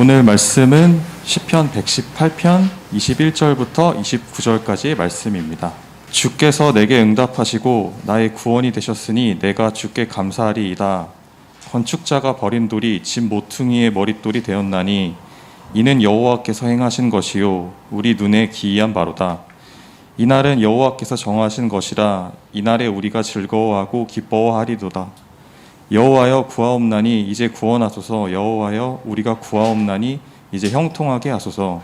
오늘 말씀은 시편 118편 21절부터 29절까지의 말씀입니다. 주께서 내게 응답하시고 나의 구원이 되셨으니 내가 주께 감사하리이다. 건축자가 버린 돌이 집 모퉁이의 머릿돌이 되었나니 이는 여호와께서 행하신 것이요 우리 눈에 기이한 바로다. 이날은 여호와께서 정하신 것이라 이날에 우리가 즐거워하고 기뻐하리도다. 여호와여 구하옵나니 이제 구원하소서. 여호와여 우리가 구하옵나니 이제 형통하게 하소서.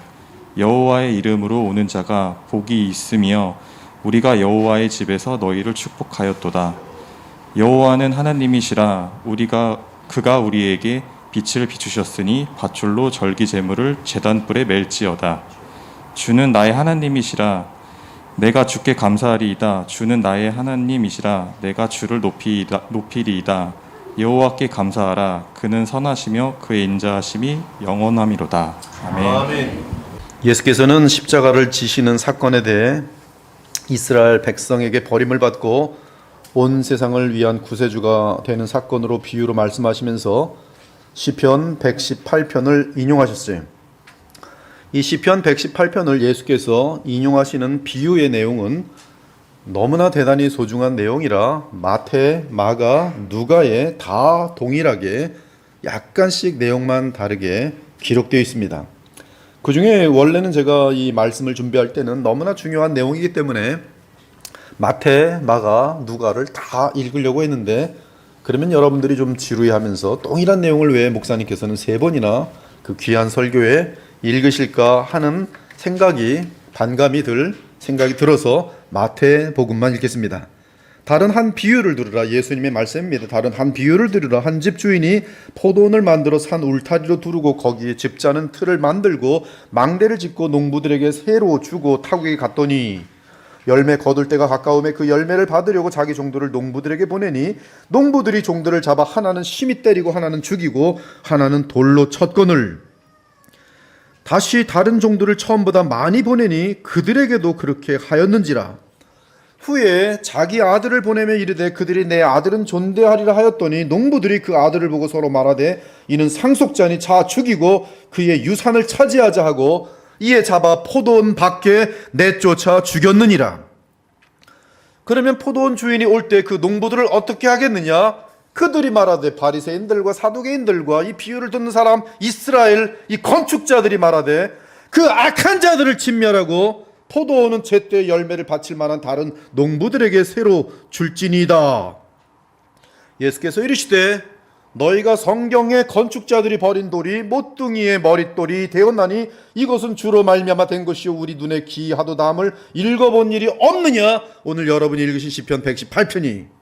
여호와의 이름으로 오는 자가 복이 있으며 우리가 여호와의 집에서 너희를 축복하였도다. 여호와는 하나님이시라. 그가 우리에게 빛을 비추셨으니 밧줄로 절기 제물을 제단불에 맬지어다. 주는 나의 하나님이시라. 내가 주께 감사하리이다. 주는 나의 하나님이시라. 내가 주를 높이리이다. 여호와께 감사하라. 그는 선하시며 그의 인자하심이 영원함이로다. 아멘. 예수께서는 십자가를 지시는 사건에 대해 이스라엘 백성에게 버림을 받고 온 세상을 위한 구세주가 되는 사건으로 비유로 말씀하시면서 시편 118편을 인용하셨어요. 이 시편 118편을 예수께서 인용하시는 비유의 내용은 너무나 대단히 소중한 내용이라 마태, 마가, 누가에 다 동일하게 약간씩 내용만 다르게 기록되어 있습니다. 그 중에 원래는 제가 이 말씀을 준비할 때는 너무나 중요한 내용이기 때문에 마태, 마가, 누가를 다 읽으려고 했는데 그러면 여러분들이 좀 지루해하면서 동일한 내용을 왜 목사님께서는 3번이나 그 귀한 설교에 읽으실까 하는 반감이 들 생각이 들어서 마태복음만 읽겠습니다. 다른 한 비유를 들으라. 예수님의 말씀입니다. 다른 한 비유를 들으라. 한 집 주인이 포도원을 만들어 산 울타리로 두르고 거기에 집 짜는 틀을 만들고 망대를 짓고 농부들에게 새로 주고 타국에 갔더니 열매 거둘 때가 가까움에 그 열매를 받으려고 자기 종들을 농부들에게 보내니 농부들이 종들을 잡아 하나는 심히 때리고 하나는 죽이고 하나는 돌로 쳤거늘 다시 다른 종들을 처음보다 많이 보내니 그들에게도 그렇게 하였는지라. 후에 자기 아들을 보내며 이르되 그들이 내 아들은 존대하리라 하였더니 농부들이 그 아들을 보고 서로 말하되 이는 상속자니 자 죽이고 그의 유산을 차지하자 하고 이에 잡아 포도원 밖에 내쫓아 죽였느니라. 그러면 포도원 주인이 올 때 그 농부들을 어떻게 하겠느냐? 그들이 말하되 바리새인들과 사두개인들과 이 비유를 듣는 사람 이스라엘 이 건축자들이 말하되 그 악한 자들을 진멸하고 포도원은 제때 열매를 바칠 만한 다른 농부들에게 새로 줄지니이다. 예수께서 이르시되 너희가 성경에 건축자들이 버린 돌이 모퉁이의 머릿돌이 되었나니 이것은 주로 말미암아 된 것이요 우리 눈에 기이하도다함을 읽어본 일이 없느냐. 오늘 여러분이 읽으신 시편 118편이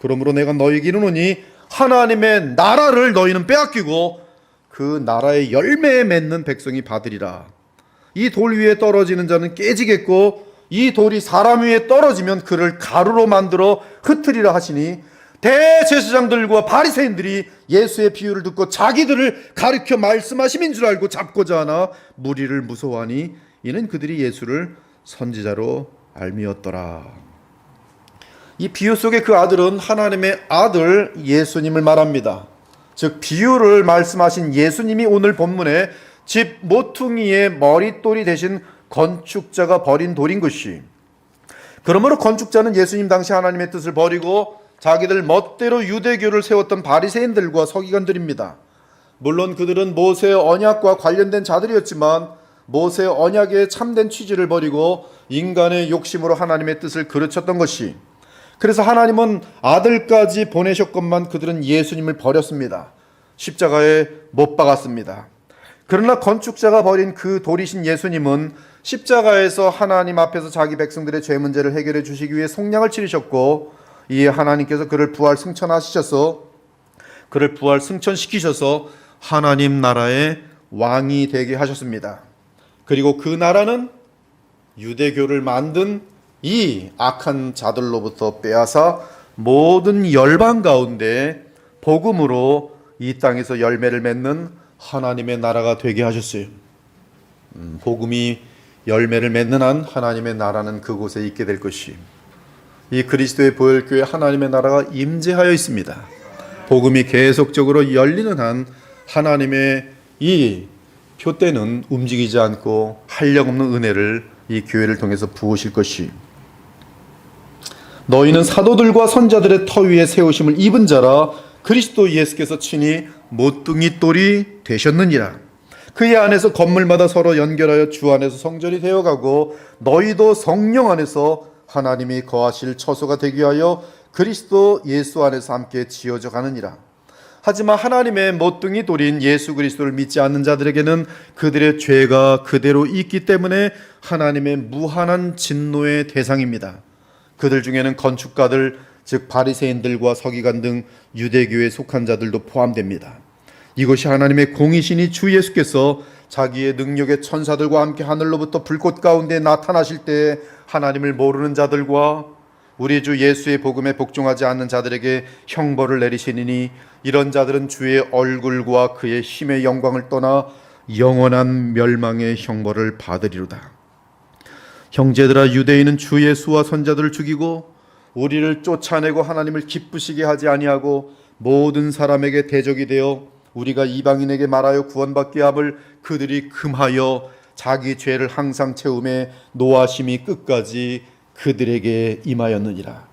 그러므로 내가 너희에게 이르노니 하나님의 나라를 너희는 빼앗기고 그 나라의 열매에 맺는 백성이 받으리라. 이 돌 위에 떨어지는 자는 깨지겠고 이 돌이 사람 위에 떨어지면 그를 가루로 만들어 흩으리라 하시니 대제사장들과 바리새인들이 예수의 비유를 듣고 자기들을 가르쳐 말씀하심인 줄 알고 잡고자 하나 무리를 무서워하니 이는 그들이 예수를 선지자로 알미었더라. 이 비유 속의 그 아들은 하나님의 아들 예수님을 말합니다. 즉 비유를 말씀하신 예수님이 오늘 본문에 집 모퉁이의 머릿돌이 되신 건축자가 버린 돌인 것이. 그러므로 건축자는 예수님 당시 하나님의 뜻을 버리고 자기들 멋대로 유대교를 세웠던 바리새인들과 서기관들입니다. 물론 그들은 모세의 언약과 관련된 자들이었지만 모세의 언약의 참된 취지를 버리고 인간의 욕심으로 하나님의 뜻을 그르쳤던 것이. 그래서 하나님은 아들까지 보내셨건만 그들은 예수님을 버렸습니다. 십자가에 못 박았습니다. 그러나 건축자가 버린 그 돌이신 예수님은 십자가에서 하나님 앞에서 자기 백성들의 죄 문제를 해결해 주시기 위해 속량을 치르셨고 이에 하나님께서 그를 부활 승천시키셔서 하나님 나라의 왕이 되게 하셨습니다. 그리고 그 나라는 유대교를 만든 이 악한 자들로부터 빼앗아 모든 열방 가운데 복음으로 이 땅에서 열매를 맺는 하나님의 나라가 되게 하셨어요. 복음이 열매를 맺는 한 하나님의 나라는 그곳에 있게 될 것이. 이 그리스도의 보혈교회 하나님의 나라가 임재하여 있습니다. 복음이 계속적으로 열리는 한 하나님의 이 표대는 움직이지 않고 한량없는 은혜를 이 교회를 통해서 부으실 것이, 너희는 사도들과 선자들의 터 위에 세우심을 입은 자라 그리스도 예수께서 친히 모퉁이 돌이 되셨느니라. 그의 안에서 건물마다 서로 연결하여 주 안에서 성전이 되어가고 너희도 성령 안에서 하나님이 거하실 처소가 되기 위하여 그리스도 예수 안에서 함께 지어져 가느니라. 하지만 하나님의 모퉁이 돌인 예수 그리스도를 믿지 않는 자들에게는 그들의 죄가 그대로 있기 때문에 하나님의 무한한 진노의 대상입니다. 그들 중에는 건축가들, 즉 바리새인들과 서기관 등 유대교에 속한 자들도 포함됩니다. 이것이 하나님의 공이시니 주 예수께서 자기의 능력의 천사들과 함께 하늘로부터 불꽃 가운데 나타나실 때 하나님을 모르는 자들과 우리 주 예수의 복음에 복종하지 않는 자들에게 형벌을 내리시니 이런 자들은 주의 얼굴과 그의 힘의 영광을 떠나 영원한 멸망의 형벌을 받으리로다. 형제들아, 유대인은 주 예수와 선자들을 죽이고 우리를 쫓아내고 하나님을 기쁘시게 하지 아니하고 모든 사람에게 대적이 되어 우리가 이방인에게 말하여 구원받게 함을 그들이 금하여 자기 죄를 항상 채우매 노하심이 끝까지 그들에게 임하였느니라.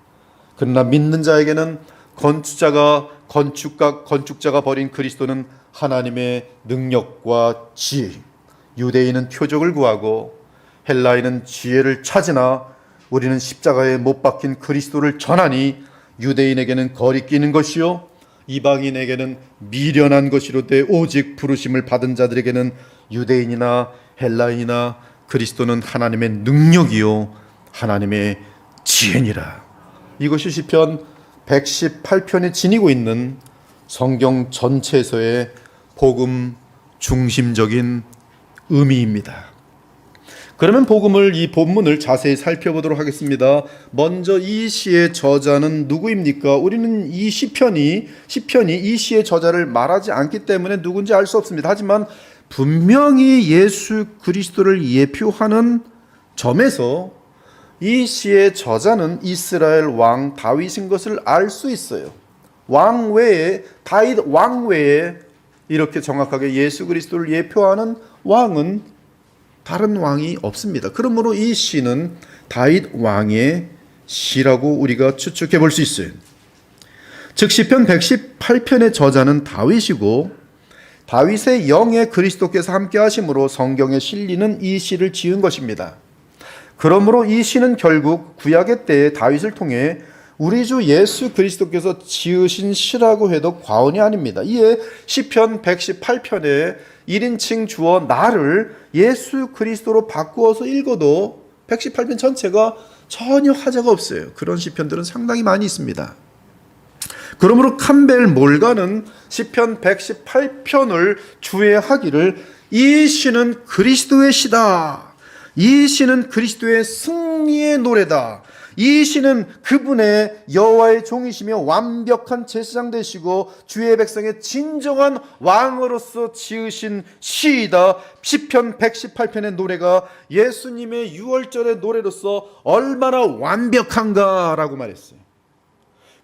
그러나 믿는 자에게는 건축자가 버린 그리스도는 하나님의 능력과 지혜, 유대인은 표적을 구하고 헬라인은 지혜를 찾으나 우리는 십자가에 못 박힌 그리스도를 전하니 유대인에게는 거리끼는 것이요 이방인에게는 미련한 것이로되 오직 부르심을 받은 자들에게는 유대인이나 헬라인이나 그리스도는 하나님의 능력이요 하나님의 지혜니라. 이것이 시편 118편에 지니고 있는 성경 전체에서의 복음 중심적인 의미입니다. 그러면 이 본문을 자세히 살펴보도록 하겠습니다. 먼저 이 시의 저자는 누구입니까? 우리는 이 시편이 이 시의 저자를 말하지 않기 때문에 누군지 알 수 없습니다. 하지만 분명히 예수 그리스도를 예표하는 점에서 이 시의 저자는 이스라엘 왕 다윗인 것을 알 수 있어요. 다윗 왕 외에 이렇게 정확하게 예수 그리스도를 예표하는 왕은 다른 왕이 없습니다. 그러므로 이 시는 다윗 왕의 시라고 우리가 추측해 볼 수 있어요. 즉 시편 118편의 저자는 다윗이고 다윗의 영에 그리스도께서 함께 하심으로 성경에 실리는 이 시를 지은 것입니다. 그러므로 이 시는 결국 구약의 때에 다윗을 통해 우리 주 예수 그리스도께서 지으신 시라고 해도 과언이 아닙니다. 이에 시편 118편에 1인칭 주어 나를 예수 그리스도로 바꾸어서 읽어도 118편 전체가 전혀 하자가 없어요. 그런 시편들은 상당히 많이 있습니다. 그러므로 캠벨 몰가는 시편 118편을 주의하기를 이 시는 그리스도의 시다. 이 시는 그리스도의 승리의 노래다. 이 시는 그분의 여호와의 종이시며 완벽한 제사장 되시고 주의 백성의 진정한 왕으로서 지으신 시이다. 시편 118편의 노래가 예수님의 유월절의 노래로서 얼마나 완벽한가라고 말했어요.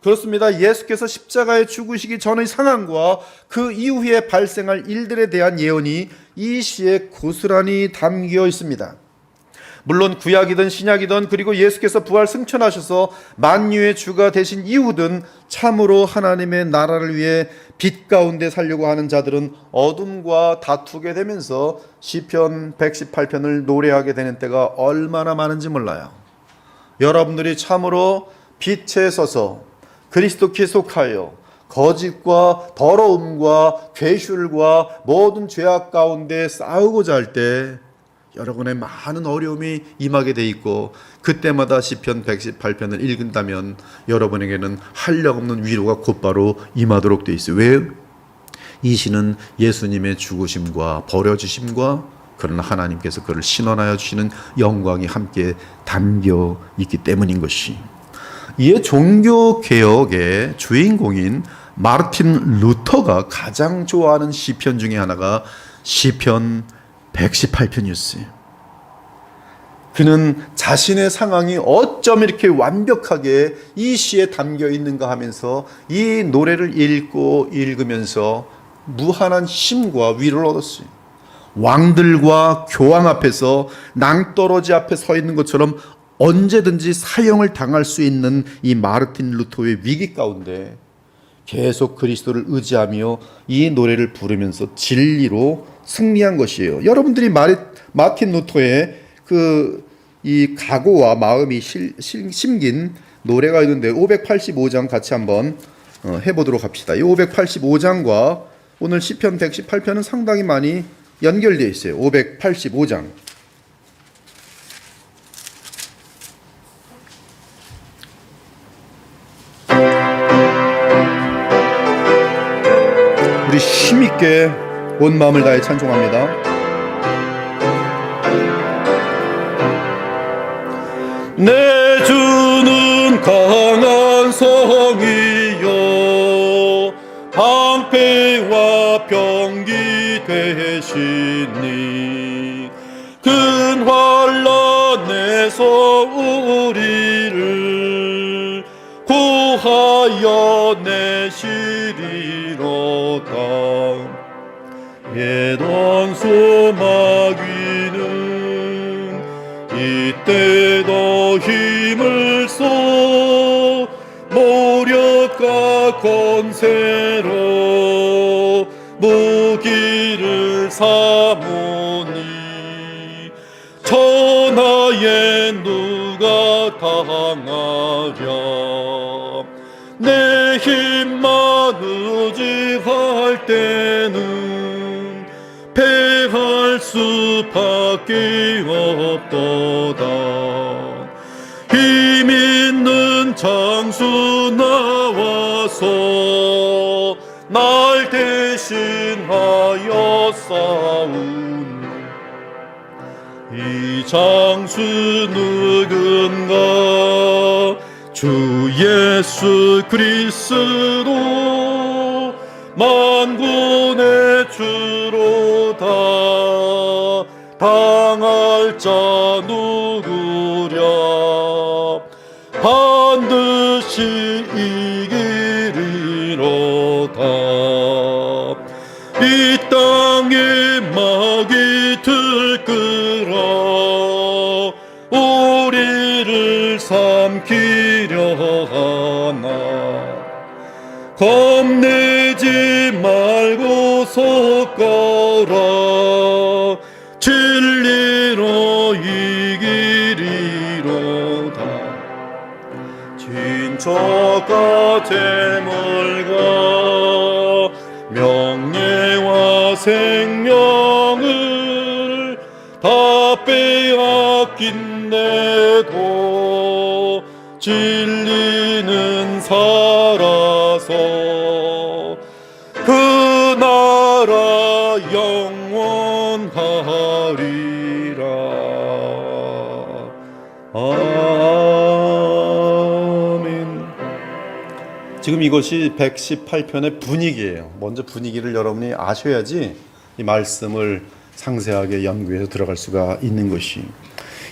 그렇습니다. 예수께서 십자가에 죽으시기 전의 상황과 그 이후에 발생할 일들에 대한 예언이 이 시에 고스란히 담겨 있습니다. 물론 구약이든 신약이든 그리고 예수께서 부활 승천하셔서 만유의 주가 되신 이후든 참으로 하나님의 나라를 위해 빛 가운데 살려고 하는 자들은 어둠과 다투게 되면서 시편 118편을 노래하게 되는 때가 얼마나 많은지 몰라요. 여러분들이 참으로 빛에 서서 그리스도께 속하여 거짓과 더러움과 괴술과 모든 죄악 가운데 싸우고자 할 때 여러분의 많은 어려움이 임하게 돼 있고 그때마다 시편 118편을 읽는다면 여러분에게는 한량없는 위로가 곧바로 임하도록 돼 있어요. 왜? 이 시는 예수님의 죽으심과 버려지심과 그러나 하나님께서 그를 신원하여 주시는 영광이 함께 담겨 있기 때문인 것이. 이에 종교개혁의 주인공인 마르틴 루터가 가장 좋아하는 시편 중에 하나가 시편 118편이었어요. 그는 자신의 상황이 어쩜 이렇게 완벽하게 이 시에 담겨 있는가 하면서 이 노래를 읽으면서 무한한 힘과 위로를 얻었어요. 왕들과 교황 앞에서 낭떠러지 앞에 서 있는 것처럼 언제든지 사형을 당할 수 있는 이 마르틴 루터의 위기 가운데 계속 그리스도를 의지하며 이 노래를 부르면서 진리로 승리한 것이에요. 여러분들이 마틴 루터의 이 각오와 마음이 심긴 노래가 있는데 585장 같이 한번 해보도록 합시다. 이 585장과 오늘 시편 118편은 상당히 많이 연결되어 있어요. 585장. 우리 힘있게 온 마음을 다해 찬송합니다. 내 주는 강한 성이요 방패와 병기 되시니 큰 환난에서 우리를 구하여 내시리로다. 옛 원수 마귀는 이때도 힘을 써 모력과 권세로 무기를 삼으니 천하에 누가 당하랴. 내 힘만 의지할 때는 패할 수밖에 없도다. 힘 있는 장수 나와서 날 대신하여 싸우니 이 장수 누군가 주 예수 그리스도 만군의 주로다. 당할 자 누구랴. 반드시 이기리로다. 이 땅에 마귀 들끓어 우리를 삼키려 하나 겁내지 말고 섰거라. 진리로 이기리로다. 진처가 재물과 명예와 생명을 다 빼앗긴데도 진리는 살아서 그 나라 영원하리라. 아멘. 지금 이것이 118편의 분위기예요. 먼저 분위기를 여러분이 아셔야지 이 말씀을 상세하게 연구해서 들어갈 수가 있는 것이.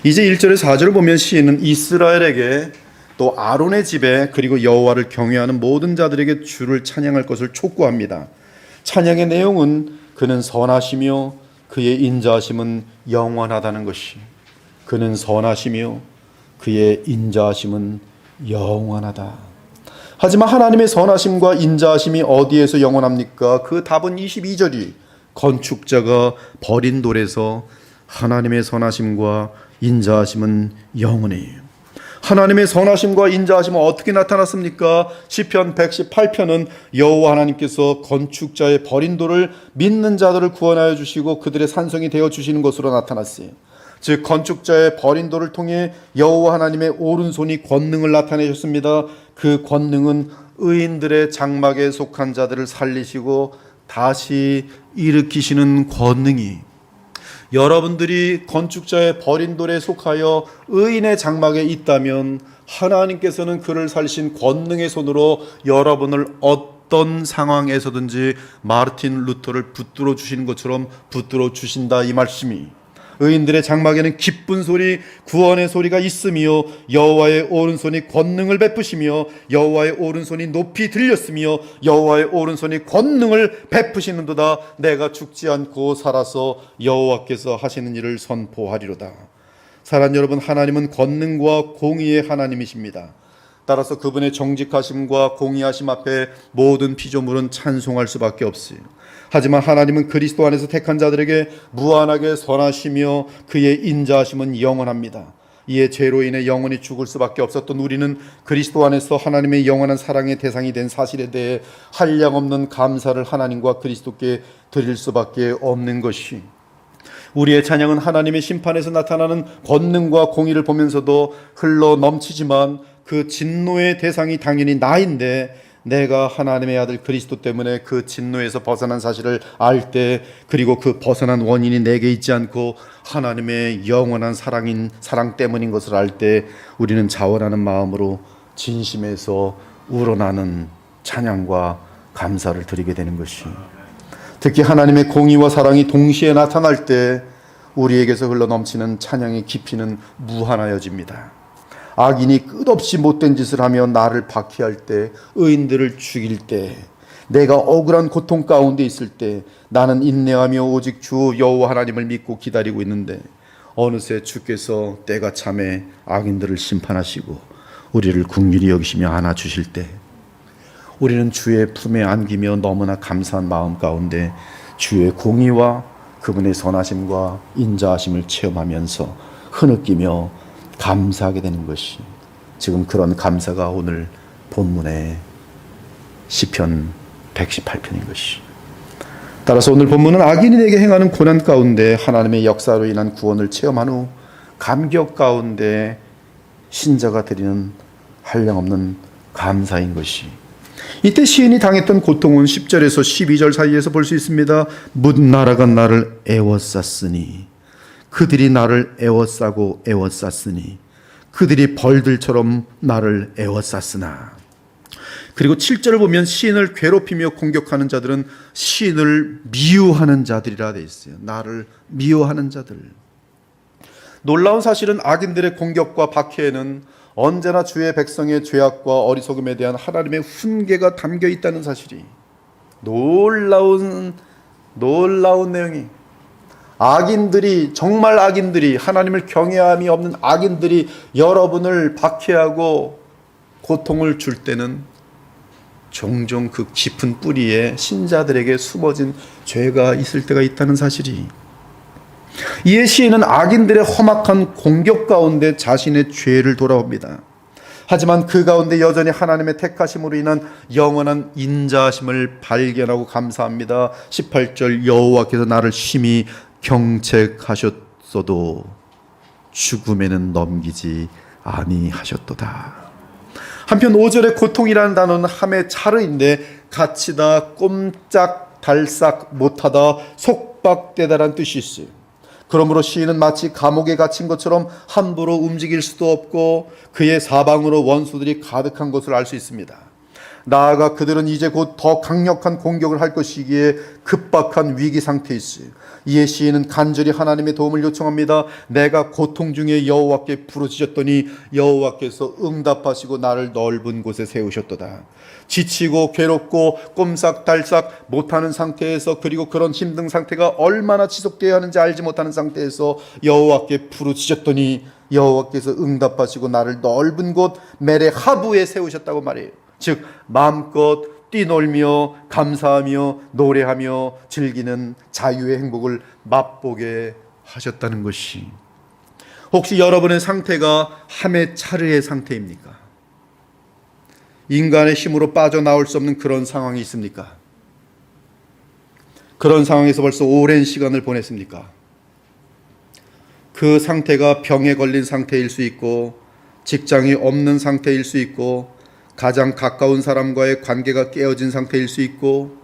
이제 1절에서 4절을 보면 시인은 이스라엘에게 또 아론의 집에 그리고 여호와를 경외하는 모든 자들에게 주를 찬양할 것을 촉구합니다. 찬양의 내용은 그는 선하시며 그의 인자하심은 영원하다는 것이. 그는 선하시며 그의 인자하심은 영원하다. 하지만 하나님의 선하심과 인자하심이 어디에서 영원합니까? 그 답은 22절이 건축자가 버린 돌에서 하나님의 선하심과 인자하심은 영원해요. 하나님의 선하심과 인자하심은 어떻게 나타났습니까? 시편 118편은 여호와 하나님께서 건축자의 버린 돌을 믿는 자들을 구원하여 주시고 그들의 산성이 되어 주시는 것으로 나타났어요. 즉 건축자의 버린 돌을 통해 여호와 하나님의 오른손이 권능을 나타내셨습니다. 그 권능은 의인들의 장막에 속한 자들을 살리시고 다시 일으키시는 권능이, 여러분들이 건축자의 버린 돌에 속하여 의인의 장막에 있다면 하나님께서는 그를 살리신 권능의 손으로 여러분을 어떤 상황에서든지 마르틴 루터를 붙들어 주시는 것처럼 붙들어 주신다, 이 말씀이. 의인들의 장막에는 기쁜 소리, 구원의 소리가 있으며 여호와의 오른손이 권능을 베푸시며 여호와의 오른손이 높이 들렸으며 여호와의 오른손이 권능을 베푸시는도다. 내가 죽지 않고 살아서 여호와께서 하시는 일을 선포하리로다. 사랑하는 여러분, 하나님은 권능과 공의의 하나님이십니다. 따라서 그분의 정직하심과 공의하심 앞에 모든 피조물은 찬송할 수밖에 없어요. 하지만 하나님은 그리스도 안에서 택한 자들에게 무한하게 선하시며 그의 인자하심은 영원합니다. 이에 죄로 인해 영원히 죽을 수밖에 없었던 우리는 그리스도 안에서 하나님의 영원한 사랑의 대상이 된 사실에 대해 한량없는 감사를 하나님과 그리스도께 드릴 수밖에 없는 것이, 우리의 찬양은 하나님의 심판에서 나타나는 권능과 공의를 보면서도 흘러 넘치지만 그 진노의 대상이 당연히 나인데, 내가 하나님의 아들 그리스도 때문에 그 진노에서 벗어난 사실을 알 때, 그리고 그 벗어난 원인이 내게 있지 않고 하나님의 영원한 사랑 때문인 것을 알 때, 우리는 자원하는 마음으로 진심에서 우러나는 찬양과 감사를 드리게 되는 것이, 특히 하나님의 공의와 사랑이 동시에 나타날 때 우리에게서 흘러넘치는 찬양의 깊이는 무한하여집니다. 악인이 끝없이 못된 짓을 하며 나를 박해할 때, 의인들을 죽일 때, 내가 억울한 고통 가운데 있을 때 나는 인내하며 오직 주 여호와 하나님을 믿고 기다리고 있는데, 어느새 주께서 때가 참에 악인들을 심판하시고 우리를 긍휼히 여기시며 안아주실 때, 우리는 주의 품에 안기며 너무나 감사한 마음 가운데 주의 공의와 그분의 선하심과 인자하심을 체험하면서 흐느끼며 감사하게 되는 것이, 지금 그런 감사가 오늘 본문의 시편 118편인 것이. 따라서 오늘 본문은 악인이 내게 행하는 고난 가운데 하나님의 역사로 인한 구원을 체험한 후 감격 가운데 신자가 드리는 한량없는 감사인 것이, 이때 시인이 당했던 고통은 10절에서 12절 사이에서 볼 수 있습니다. 뭇 나라가 나를 애워쌌으니, 그들이 나를 애워싸고 애워쌌으니, 그들이 벌들처럼 나를 애워쌌으나. 그리고 7절을 보면 시인을 괴롭히며 공격하는 자들은 시인을 미워하는 자들이라 되어 있어요. 나를 미워하는 자들. 놀라운 사실은 악인들의 공격과 박해에는 언제나 주의 백성의 죄악과 어리석음에 대한 하나님의 훈계가 담겨 있다는 사실이, 놀라운 내용이, 악인들이, 정말 악인들이, 하나님을 경외함이 없는 악인들이 여러분을 박해하고 고통을 줄 때는 종종 그 깊은 뿌리에 신자들에게 숨어진 죄가 있을 때가 있다는 사실이, 이에 시인은 악인들의 험악한 공격 가운데 자신의 죄를 돌아옵니다. 하지만 그 가운데 여전히 하나님의 택하심으로 인한 영원한 인자하심을 발견하고 감사합니다. 18절, 여호와께서 나를 심히 경책하셨어도 죽음에는 넘기지 아니하셨도다. 한편 5절의 고통이라는 단어는 함의 차르인데, 갇히다, 꼼짝 달싹 못하다, 속박되다라는 뜻이 있어요. 그러므로 시인은 마치 감옥에 갇힌 것처럼 함부로 움직일 수도 없고 그의 사방으로 원수들이 가득한 것을 알 수 있습니다. 나아가 그들은 이제 곧 더 강력한 공격을 할 것이기에 급박한 위기 상태에 있어요. 이에 시인은 간절히 하나님의 도움을 요청합니다. 내가 고통 중에 여호와께 부르짖었더니 여호와께서 응답하시고 나를 넓은 곳에 세우셨도다. 지치고 괴롭고 꼼싹달싹 못하는 상태에서, 그리고 그런 힘든 상태가 얼마나 지속되어야 하는지 알지 못하는 상태에서 여호와께 부르짖었더니 여호와께서 응답하시고 나를 넓은 곳 메레 하부에 세우셨다고 말해요. 즉 마음껏 뛰놀며 감사하며 노래하며 즐기는 자유의 행복을 맛보게 하셨다는 것이, 혹시 여러분의 상태가 함의 차르의 상태입니까? 인간의 힘으로 빠져나올 수 없는 그런 상황이 있습니까? 그런 상황에서 벌써 오랜 시간을 보냈습니까? 그 상태가 병에 걸린 상태일 수 있고, 직장이 없는 상태일 수 있고, 가장 가까운 사람과의 관계가 깨어진 상태일 수 있고,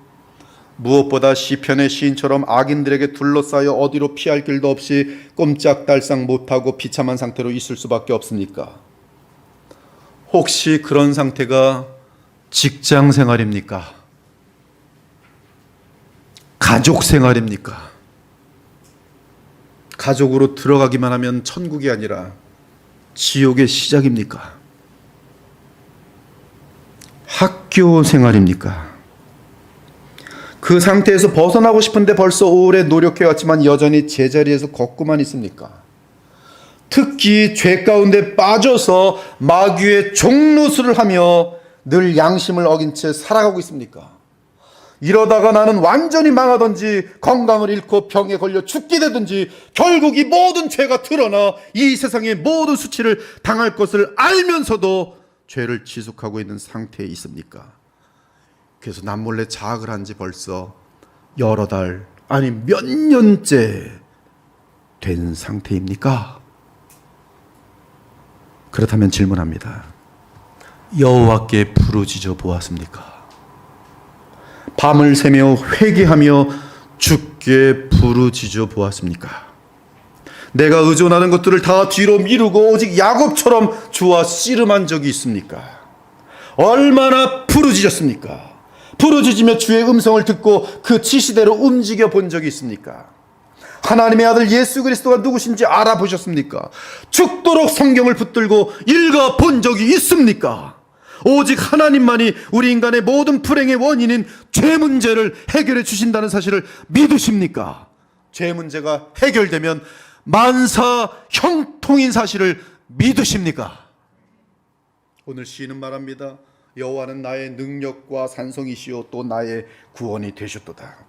무엇보다 시편의 시인처럼 악인들에게 둘러싸여 어디로 피할 길도 없이 꼼짝달싹 못하고 비참한 상태로 있을 수밖에 없습니까? 혹시 그런 상태가 직장 생활입니까? 가족 생활입니까? 가족으로 들어가기만 하면 천국이 아니라 지옥의 시작입니까? 학교 생활입니까? 그 상태에서 벗어나고 싶은데 벌써 오래 노력해왔지만 여전히 제자리에서 걷고만 있습니까? 특히 죄 가운데 빠져서 마귀의 종노릇을 하며 늘 양심을 어긴 채 살아가고 있습니까? 이러다가 나는 완전히 망하든지 건강을 잃고 병에 걸려 죽게 되든지 결국 이 모든 죄가 드러나 이 세상의 모든 수치를 당할 것을 알면서도 죄를 지속하고 있는 상태에 있습니까? 그래서 남몰래 자학을 한 지 벌써 여러 달 아니 몇 년째 된 상태입니까? 그렇다면 질문합니다. 여호와께 부르짖어 보았습니까? 밤을 새며 회개하며 주께 부르짖어 보았습니까? 내가 의존하는 것들을 다 뒤로 미루고 오직 야곱처럼 주와 씨름한 적이 있습니까? 얼마나 부르짖었습니까? 부르짖으며 주의 음성을 듣고 그 지시대로 움직여 본 적이 있습니까? 하나님의 아들 예수 그리스도가 누구신지 알아보셨습니까? 죽도록 성경을 붙들고 읽어 본 적이 있습니까? 오직 하나님만이 우리 인간의 모든 불행의 원인인 죄 문제를 해결해 주신다는 사실을 믿으십니까? 죄 문제가 해결되면 만사 형통인 사실을 믿으십니까? 오늘 시인은 말합니다. 여호와는 나의 능력과 산성이시요 또 나의 구원이 되셨도다.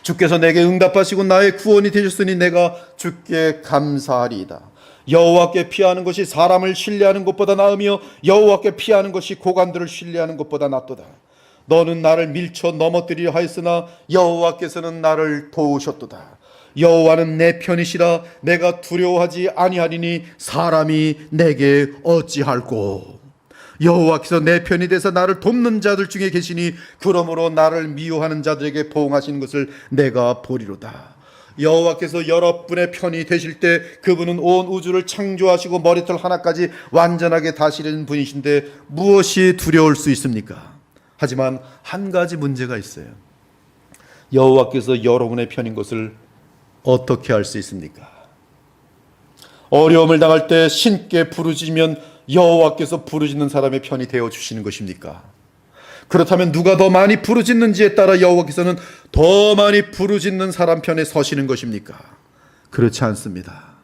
주께서 내게 응답하시고 나의 구원이 되셨으니 내가 주께 감사하리이다. 여호와께 피하는 것이 사람을 신뢰하는 것보다 나으며 여호와께 피하는 것이 고관들을 신뢰하는 것보다 낫도다. 너는 나를 밀쳐 넘어뜨리려 하였으나 여호와께서는 나를 도우셨도다. 여호와는 내 편이시라. 내가 두려워하지 아니하리니 사람이 내게 어찌할꼬. 여호와께서 내 편이 돼서 나를 돕는 자들 중에 계시니 그러므로 나를 미워하는 자들에게 보응하시는 것을 내가 보리로다. 여호와께서 여러분의 편이 되실 때 그분은 온 우주를 창조하시고 머리털 하나까지 완전하게 다스리는 분이신데 무엇이 두려울 수 있습니까? 하지만 한 가지 문제가 있어요. 여호와께서 여러분의 편인 것을 어떻게 알 수 있습니까? 어려움을 당할 때 신께 부르짖으면 여호와께서 부르짖는 사람의 편이 되어 주시는 것입니까? 그렇다면 누가 더 많이 부르짖는지에 따라 여호와께서는 더 많이 부르짖는 사람 편에 서시는 것입니까? 그렇지 않습니다.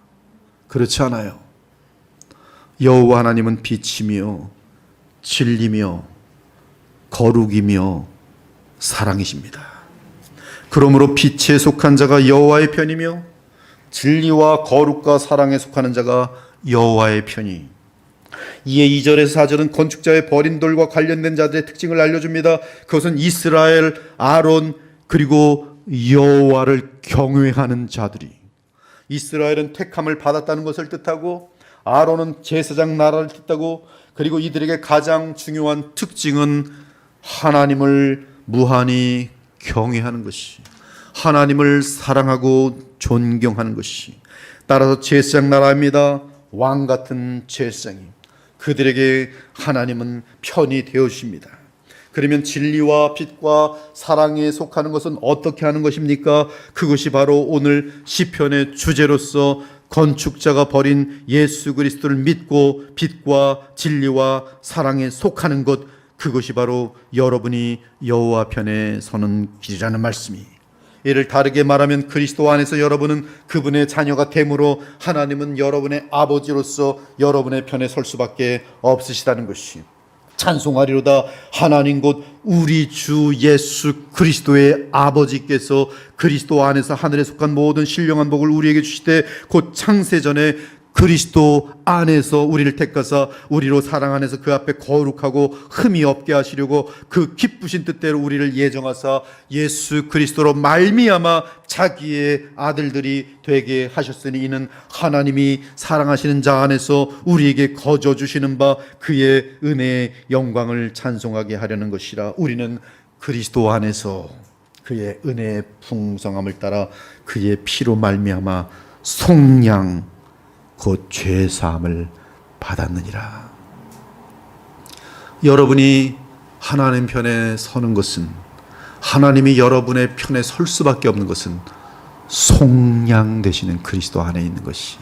그렇지 않아요. 여호와 하나님은 빛이며 진리며 거룩이며 사랑이십니다. 그러므로 빛에 속한 자가 여호와의 편이며 진리와 거룩과 사랑에 속하는 자가 여호와의 편이. 이에 2절에서 4절은 건축자의 버린 돌과 관련된 자들의 특징을 알려줍니다. 그것은 이스라엘, 아론 그리고 여호와를 경외하는 자들이. 이스라엘은 택함을 받았다는 것을 뜻하고 아론은 제사장 나라를 뜻하고 그리고 이들에게 가장 중요한 특징은 하나님을 무한히 경외하는 것이, 하나님을 사랑하고 존경하는 것이. 따라서 제사장 나라입니다. 왕 같은 제사장이. 그들에게 하나님은 편이 되어주십니다. 그러면 진리와 빛과 사랑에 속하는 것은 어떻게 하는 것입니까? 그것이 바로 오늘 시편의 주제로서 건축자가 버린 예수 그리스도를 믿고 빛과 진리와 사랑에 속하는 것, 그것이 바로 여러분이 여호와 편에 서는 길이라는 말씀이. 이를 다르게 말하면 그리스도 안에서 여러분은 그분의 자녀가 되므로 하나님은 여러분의 아버지로서 여러분의 편에 설 수밖에 없으시다는 것이. 찬송하리로다. 하나님 곧 우리 주 예수 그리스도의 아버지께서 그리스도 안에서 하늘에 속한 모든 신령한 복을 우리에게 주시되 곧 창세전에 그리스도 안에서 우리를 택하사 우리로 사랑 안에서 그 앞에 거룩하고 흠이 없게 하시려고 그 기쁘신 뜻대로 우리를 예정하사 예수 그리스도로 말미암아 자기의 아들들이 되게 하셨으니 이는 하나님이 사랑하시는 자 안에서 우리에게 거저 주시는 바 그의 은혜의 영광을 찬송하게 하려는 것이라. 우리는 그리스도 안에서 그의 은혜의 풍성함을 따라 그의 피로 말미암아 속량 곧 죄사함을 받았느니라. 여러분이 하나님 편에 서는 것은, 하나님이 여러분의 편에 설 수밖에 없는 것은 속량 되시는 그리스도 안에 있는 것이.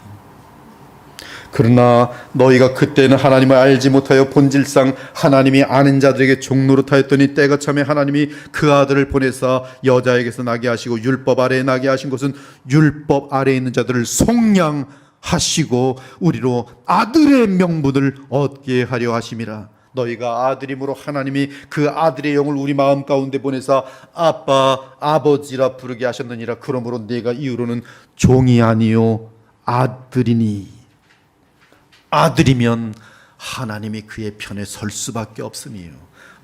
그러나 너희가 그때는 하나님을 알지 못하여 본질상 하나님이 아는 자들에게 종노릇하였더니 때가 참에 하나님이 그 아들을 보내사 여자에게서 나게 하시고 율법 아래에 나게 하신 것은 율법 아래에 있는 자들을 속량하시고 우리로 아들의 명분을 얻게 하려 하심이라. 너희가 아들임으로 하나님이 그 아들의 영을 우리 마음 가운데 보내사 아빠 아버지라 부르게 하셨느니라. 그러므로 네가 이후로는 종이 아니요 아들이니. 아들이면 하나님이 그의 편에 설 수밖에 없으니요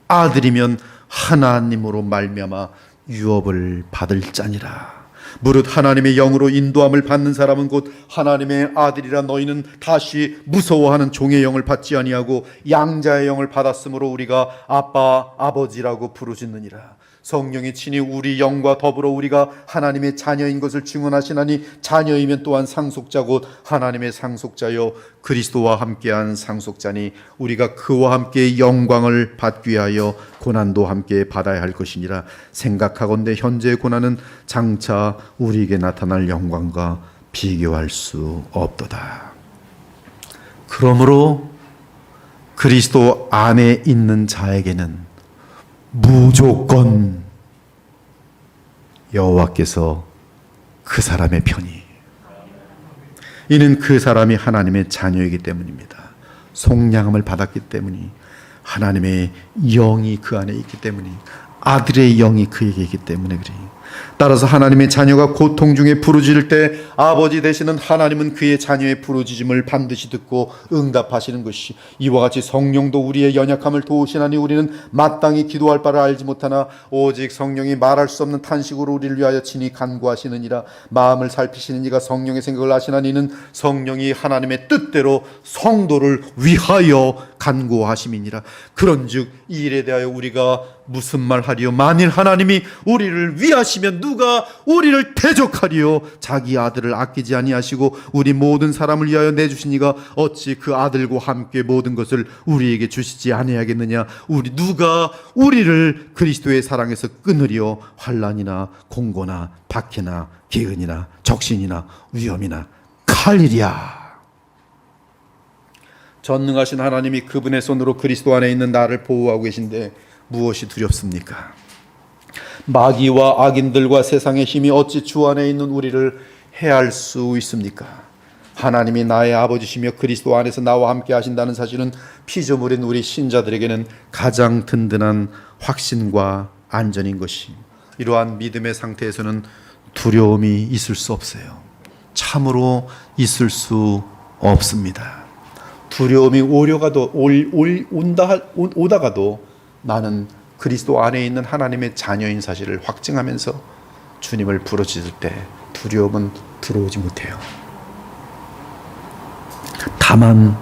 아들이면 하나님으로 말미암아 유업을 받을 자니라. 무릇 하나님의 영으로 인도함을 받는 사람은 곧 하나님의 아들이라. 너희는 다시 무서워하는 종의 영을 받지 아니하고 양자의 영을 받았으므로 우리가 아빠 아버지라고 부르짖느니라. 성령이 친히 우리 영과 더불어 우리가 하나님의 자녀인 것을 증언하시나니 자녀이면 또한 상속자 곧 하나님의 상속자요 그리스도와 함께한 상속자니 우리가 그와 함께 영광을 받기 위하여 고난도 함께 받아야 할 것이니라. 생각하건대 현재의 고난은 장차 우리에게 나타날 영광과 비교할 수 없도다. 그러므로 그리스도 안에 있는 자에게는 무조건 여호와께서 그 사람의 편이, 이는 그 사람이 하나님의 자녀이기 때문입니다. 속량함을 받았기 때문이, 하나님의 영이 그 안에 있기 때문이, 아들의 영이 그에게 있기 때문에 그래. 따라서 하나님의 자녀가 고통 중에 부르짖을 때 아버지 되시는 하나님은 그의 자녀의 부르짖음을 반드시 듣고 응답하시는 것이, 이와 같이 성령도 우리의 연약함을 도우시나니 우리는 마땅히 기도할 바를 알지 못하나 오직 성령이 말할 수 없는 탄식으로 우리를 위하여 친히 간구하시느니라. 마음을 살피시는 이가 성령의 생각을 아시나니 이는 성령이 하나님의 뜻대로 성도를 위하여 간구하심이니라. 그런즉 이 일에 대하여 우리가 무슨 말 하리요? 만일 하나님이 우리를 위하시면 누가 우리를 대적하리요? 자기 아들을 아끼지 아니하시고 우리 모든 사람을 위하여 내주시니가 어찌 그 아들과 함께 모든 것을 우리에게 주시지 아니하겠느냐? 누가 우리를 그리스도의 사랑에서 끊으리요? 환난이나 공고나 박해나 기근이나 적신이나 위험이나 칼이랴. 전능하신 하나님이 그분의 손으로 그리스도 안에 있는 나를 보호하고 계신데 무엇이 두렵습니까? 마귀와 악인들과 세상의 힘이 어찌 주 안에 있는 우리를 해할 수 있습니까? 하나님이 나의 아버지시며 그리스도 안에서 나와 함께 하신다는 사실은 피조물인 우리 신자들에게는 가장 든든한 확신과 안전인 것이, 이러한 믿음의 상태에서는 두려움이 있을 수 없어요. 참으로 있을 수 없습니다. 두려움이 오다가도 나는 그리스도 안에 있는 하나님의 자녀인 사실을 확증하면서 주님을 부르짖을 때 두려움은 들어오지 못해요. 다만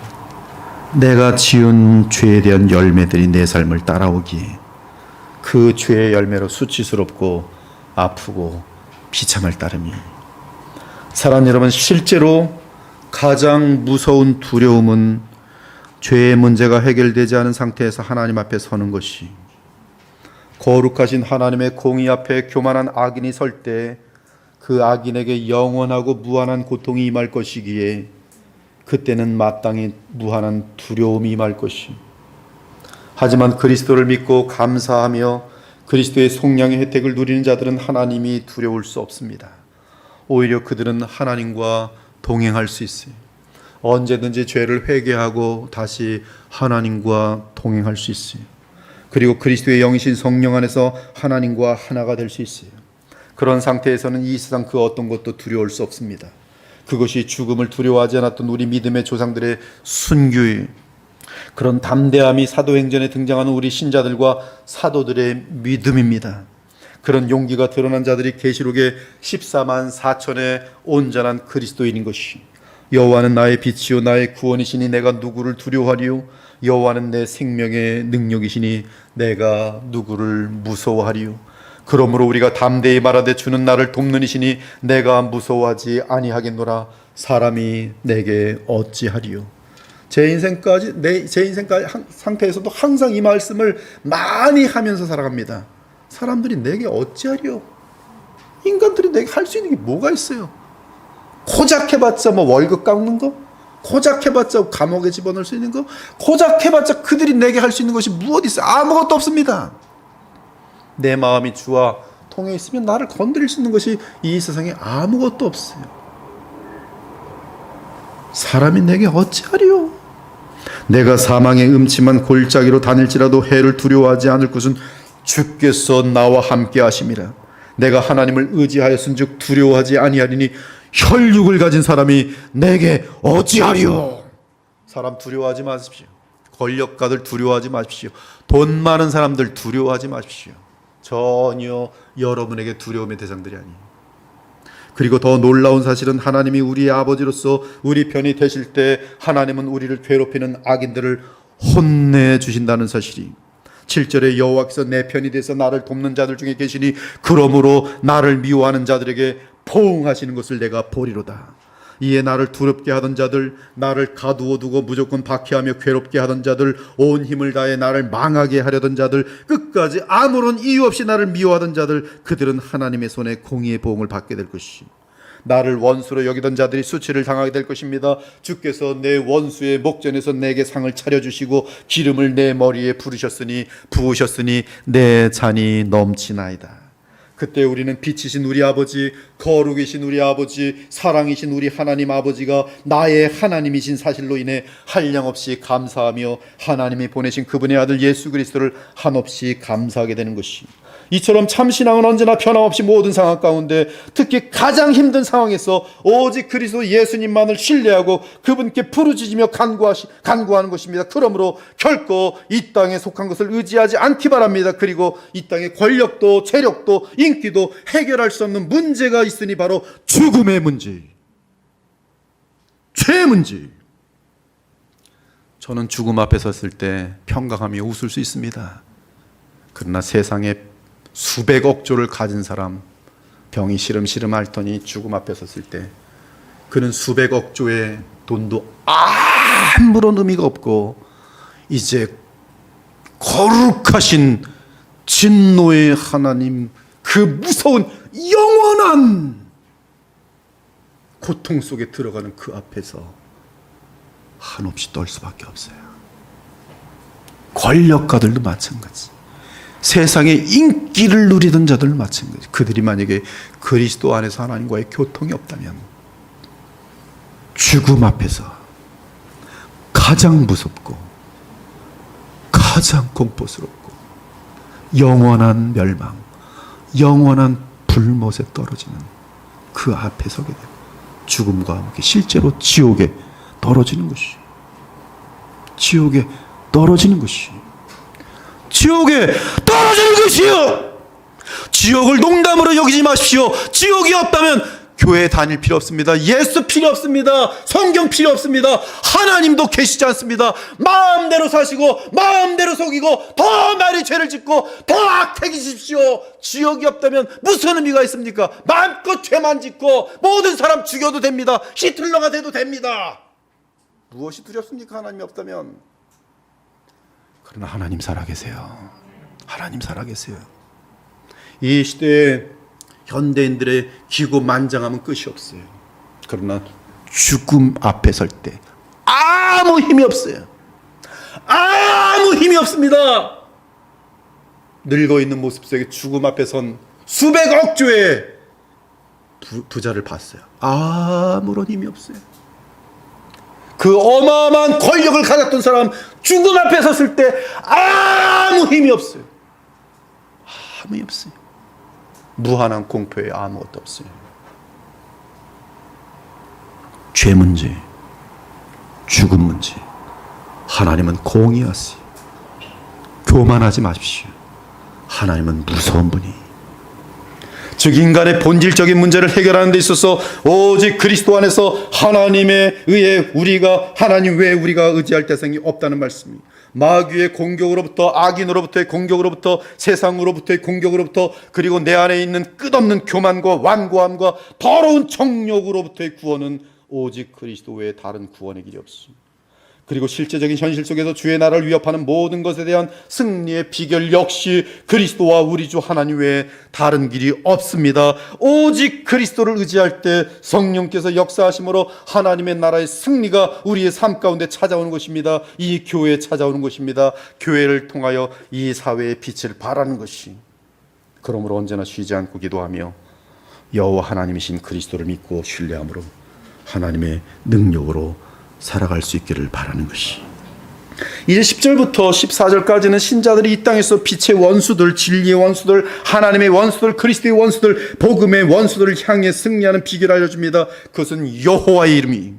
내가 지은 죄에 대한 열매들이 내 삶을 따라오기에 그 죄의 열매로 수치스럽고 아프고 비참할 따름이, 사랑 여러분, 실제로 가장 무서운 두려움은 죄의 문제가 해결되지 않은 상태에서 하나님 앞에 서는 것이, 거룩하신 하나님의 공의 앞에 교만한 악인이 설 때 그 악인에게 영원하고 무한한 고통이 임할 것이기에 그때는 마땅히 무한한 두려움이 임할 것이, 하지만 그리스도를 믿고 감사하며 그리스도의 속량의 혜택을 누리는 자들은 하나님이 두려울 수 없습니다. 오히려 그들은 하나님과 동행할 수 있어요. 언제든지 죄를 회개하고 다시 하나님과 동행할 수 있어요. 그리고 그리스도의 영이신 성령 안에서 하나님과 하나가 될 수 있어요. 그런 상태에서는 이 세상 그 어떤 것도 두려울 수 없습니다. 그것이 죽음을 두려워하지 않았던 우리 믿음의 조상들의 순교예요. 그런 담대함이 사도행전에 등장하는 우리 신자들과 사도들의 믿음입니다. 그런 용기가 드러난 자들이 계시록의 14만 4천의 온전한 그리스도인인 것이, 여호와는 나의 빛이요 나의 구원이시니 내가 누구를 두려워하리요? 여호와는 내 생명의 능력이시니 내가 누구를 무서워하리요? 그러므로 우리가 담대히 말하되 주는 나를 돕는 이시니 내가 무서워하지 아니하겠노라. 사람이 내게 어찌하리요? 제 인생 상태에서도 항상 이 말씀을 많이 하면서 살아갑니다. 사람들이 내게 어찌하리요? 인간들이 내게 할 수 있는 게 뭐가 있어요? 고작 해봤자 뭐 월급 깎는 거? 고작 해봤자 감옥에 집어넣을 수 있는 거? 고작 해봤자 그들이 내게 할 수 있는 것이 무엇이 있어요? 아무것도 없습니다. 내 마음이 주와 통해 있으면 나를 건드릴 수 있는 것이 이 세상에 아무것도 없어요. 사람이 내게 어찌하리요? 내가 사망의 음침한 골짜기로 다닐지라도 해를 두려워하지 않을 것은 주께서 나와 함께 하심이라. 내가 하나님을 의지하였은즉 두려워하지 아니하리니 혈육을 가진 사람이 내게 어찌하리요? 사람 두려워하지 마십시오. 권력가들 두려워하지 마십시오. 돈 많은 사람들 두려워하지 마십시오. 전혀 여러분에게 두려움의 대상들이 아니에요. 그리고 더 놀라운 사실은 하나님이 우리의 아버지로서 우리 편이 되실 때 하나님은 우리를 괴롭히는 악인들을 혼내주신다는 사실이 7절에 여호와께서 내 편이 돼서 나를 돕는 자들 중에 계시니 그러므로 나를 미워하는 자들에게 포옹하시는 것을 내가 보리로다. 이에 나를 두렵게 하던 자들, 나를 가두어 두고 무조건 박해하며 괴롭게 하던 자들, 온 힘을 다해 나를 망하게 하려던 자들, 끝까지 아무런 이유 없이 나를 미워하던 자들, 그들은 하나님의 손에 공의의 보응을 받게 될 것이, 나를 원수로 여기던 자들이 수치를 당하게 될 것입니다. 주께서 내 원수의 목전에서 내게 상을 차려주시고 기름을 내 머리에 부으셨으니 내 잔이 넘치나이다. 그때 우리는 빛이신 우리 아버지, 거룩이신 우리 아버지, 사랑이신 우리 하나님 아버지가 나의 하나님이신 사실로 인해 한량없이 감사하며 하나님이 보내신 그분의 아들 예수 그리스도를 한없이 감사하게 되는 것이, 이처럼 참신앙은 언제나 변함없이 모든 상황 가운데 특히 가장 힘든 상황에서 오직 그리스도 예수님만을 신뢰하고 그분께 부르짖으며 간구하는 것입니다. 그러므로 결코 이 땅에 속한 것을 의지하지 않기 바랍니다. 그리고 이 땅의 권력도 재력도 인기도 해결할 수 없는 문제가 있으니 바로 죽음의 문제, 죄의 문제. 저는 죽음 앞에 섰을 때 평강하며 웃을 수 있습니다. 그러나 세상에 수백억 조를 가진 사람, 병이 시름시름 앓더니 죽음 앞에 섰을 때 그는 수백억 조의 돈도 아무런 의미가 없고 이제 거룩하신 진노의 하나님, 그 무서운 영원한 고통 속에 들어가는 그 앞에서 한없이 떨 수밖에 없어요. 권력가들도 마찬가지, 세상의 인기를 누리던 자들 마찬가지. 그들이 만약에 그리스도 안에서 하나님과의 교통이 없다면 죽음 앞에서 가장 무섭고 가장 공포스럽고 영원한 멸망, 영원한 불못에 떨어지는 그 앞에 서게 되고 죽음과 함께 실제로 지옥에 떨어지는 것이, 지옥에 떨어지는 것이, 지옥에 떨어지는 것이요. 지옥을 농담으로 여기지 마십시오. 지옥이 없다면 교회 다닐 필요 없습니다. 예수 필요 없습니다. 성경 필요 없습니다. 하나님도 계시지 않습니다. 마음대로 사시고 마음대로 속이고 더 많이 죄를 짓고 더 악행이십시오. 지옥이 없다면 무슨 의미가 있습니까? 마음껏 죄만 짓고 모든 사람 죽여도 됩니다. 히틀러가 돼도 됩니다. 무엇이 두렵습니까? 하나님이 없다면. 그러나 하나님 살아계세요. 하나님 살아계세요. 이 시대에 현대인들의 기고만장함은 끝이 없어요. 그러나 죽음 앞에 설 때 아무 힘이 없어요. 아무 힘이 없습니다. 늙어 있는 모습 속에 죽음 앞에 선 수백억 조의 부자를 봤어요. 아무런 힘이 없어요. 그 어마어마한 권력을 가졌던 사람 죽음 앞에 섰을 때 아무 힘이 없어요. 아무 힘이 없어요. 무한한 공포에 아무것도 없어요. 죄 문제, 죽음 문제, 하나님은 공의하세요. 교만하지 마십시오. 하나님은 무서운 분이, 즉 인간의 본질적인 문제를 해결하는 데 있어서 오직 그리스도 안에서 하나님에 의해 우리가, 하나님 외에 우리가 의지할 대상이 없다는 말씀입니다. 마귀의 공격으로부터, 악인으로부터의 공격으로부터, 세상으로부터의 공격으로부터, 그리고 내 안에 있는 끝없는 교만과 완고함과 더러운 정욕으로부터의 구원은 오직 그리스도 외에 다른 구원의 길이 없습니다. 그리고 실제적인 현실 속에서 주의 나라를 위협하는 모든 것에 대한 승리의 비결 역시 그리스도와 우리 주 하나님 외에 다른 길이 없습니다. 오직 그리스도를 의지할 때 성령께서 역사하심으로 하나님의 나라의 승리가 우리의 삶 가운데 찾아오는 것입니다. 이 교회에 찾아오는 것입니다. 교회를 통하여 이 사회의 빛을 발하는 것이. 그러므로 언제나 쉬지 않고 기도하며 여호와 하나님이신 그리스도를 믿고 신뢰함으로 하나님의 능력으로 살아갈 수 있기를 바라는 것이. 이제 10절부터 14절까지는 신자들이 이 땅에서 빛의 원수들, 진리의 원수들, 하나님의 원수들, 그리스도의 원수들, 복음의 원수들을 향해 승리하는 비결을 알려줍니다. 그것은 여호와의 이름이,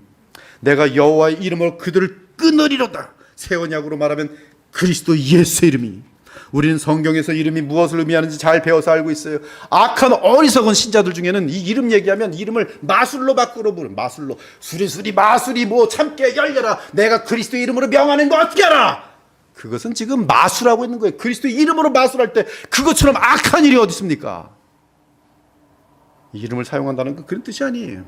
내가 여호와의 이름으로 그들을 끊으리로다. 새 언약으로 말하면 그리스도 예수의 이름이. 우리는 성경에서 이름이 무엇을 의미하는지 잘 배워서 알고 있어요. 악한 어리석은 신자들 중에는 이 이름 얘기하면 이름을 마술로 바꾸러 부르는, 마술로 수리수리 마술이 뭐 참깨 열려라, 내가 그리스도의 이름으로 명하는 거 어떻게 알아? 그것은 지금 마술하고 있는 거예요. 그리스도의 이름으로 마술할 때 그것처럼 악한 일이 어디 있습니까? 이름을 사용한다는 건 그런 뜻이 아니에요.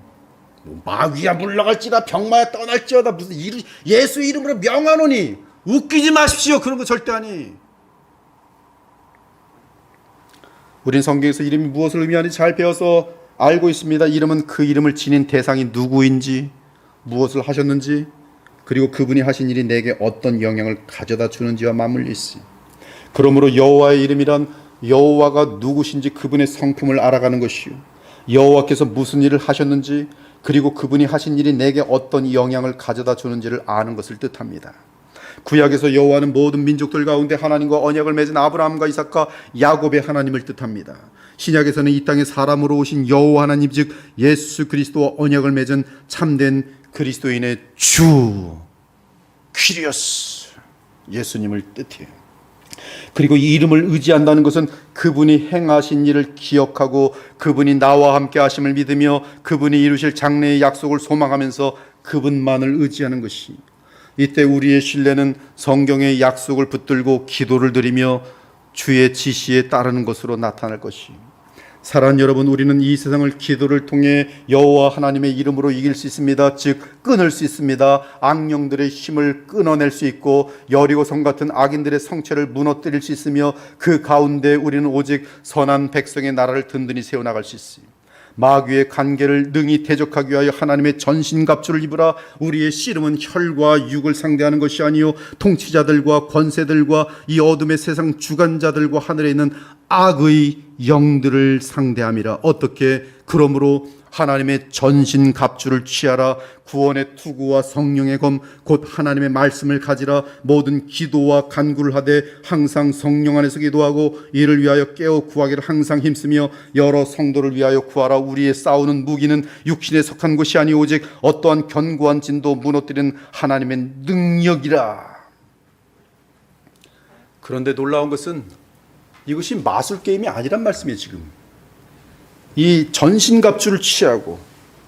뭐 마귀야 물러갈지라 병마야 떠날지어다, 무슨 예수의 이름으로 명하노니, 웃기지 마십시오. 그런 거 절대 아니. 우린 성경에서 이름이 무엇을 의미하는지 잘 배워서 알고 있습니다. 이름은 그 이름을 지닌 대상이 누구인지, 무엇을 하셨는지, 그리고 그분이 하신 일이 내게 어떤 영향을 가져다 주는지와 맞물려 있어요. 그러므로 여호와의 이름이란 여호와가 누구신지 그분의 성품을 알아가는 것이요, 여호와께서 무슨 일을 하셨는지, 그리고 그분이 하신 일이 내게 어떤 영향을 가져다 주는지를 아는 것을 뜻합니다. 구약에서 여호와는 모든 민족들 가운데 하나님과 언약을 맺은 아브라함과 이삭과 야곱의 하나님을 뜻합니다. 신약에서는 이 땅에 사람으로 오신 여호와 하나님, 즉 예수 그리스도와 언약을 맺은 참된 그리스도인의 주 퀴리오스, 예수님을 뜻해요. 그리고 이 이름을 의지한다는 것은 그분이 행하신 일을 기억하고 그분이 나와 함께 하심을 믿으며 그분이 이루실 장래의 약속을 소망하면서 그분만을 의지하는 것이. 이때 우리의 신뢰는 성경의 약속을 붙들고 기도를 드리며 주의 지시에 따르는 것으로 나타날 것이. 사랑하는 여러분, 우리는 이 세상을 기도를 통해 여호와 하나님의 이름으로 이길 수 있습니다. 즉 끊을 수 있습니다. 악령들의 힘을 끊어낼 수 있고 여리고성 같은 악인들의 성체를 무너뜨릴 수 있으며 그 가운데 우리는 오직 선한 백성의 나라를 든든히 세워나갈 수 있습니다. 마귀의 간계를 능히 대적하기 위하여 하나님의 전신갑주를 입으라. 우리의 씨름은 혈과 육을 상대하는 것이 아니요 통치자들과 권세들과 이 어둠의 세상 주관자들과 하늘에 있는 악의 영들을 상대함이라. 어떻게? 그러므로 하나님의 전신갑주를 취하라. 구원의 투구와 성령의 검 곧 하나님의 말씀을 가지라. 모든 기도와 간구를 하되 항상 성령 안에서 기도하고 이를 위하여 깨어 구하기를 항상 힘쓰며 여러 성도를 위하여 구하라. 우리의 싸우는 무기는 육신에 속한 것이 아니 오직 어떠한 견고한 진도 무너뜨리는 하나님의 능력이라. 그런데 놀라운 것은 이것이 마술 게임이 아니란 말씀이에요. 지금 이 전신갑주를 취하고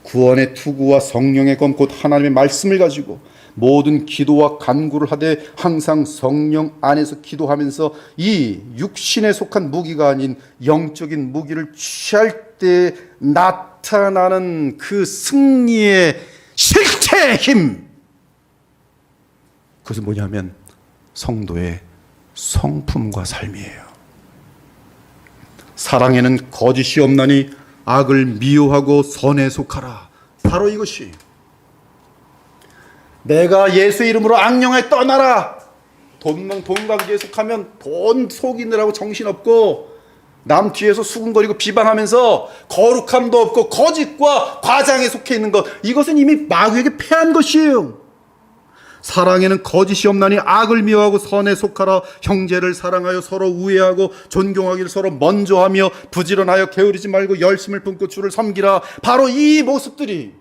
구원의 투구와 성령의 검 곧 하나님의 말씀을 가지고 모든 기도와 간구를 하되 항상 성령 안에서 기도하면서 이 육신에 속한 무기가 아닌 영적인 무기를 취할 때 나타나는 그 승리의 실체의 힘, 그것은 뭐냐면 성도의 성품과 삶이에요. 사랑에는 거짓이 없나니 악을 미워하고 선에 속하라. 바로 이것이, 내가 예수의 이름으로 악령에 떠나라. 돈 관계에 속하면 돈 속이느라고 정신없고 남 뒤에서 수군거리고 비방하면서 거룩함도 없고 거짓과 과장에 속해 있는 것, 이것은 이미 마귀에게 패한 것이에요. 사랑에는 거짓이 없나니 악을 미워하고 선에 속하라. 형제를 사랑하여 서로 우애하고 존경하기를 서로 먼저 하며 부지런하여 게으르지 말고 열심을 품고 주를 섬기라. 바로 이 모습들이,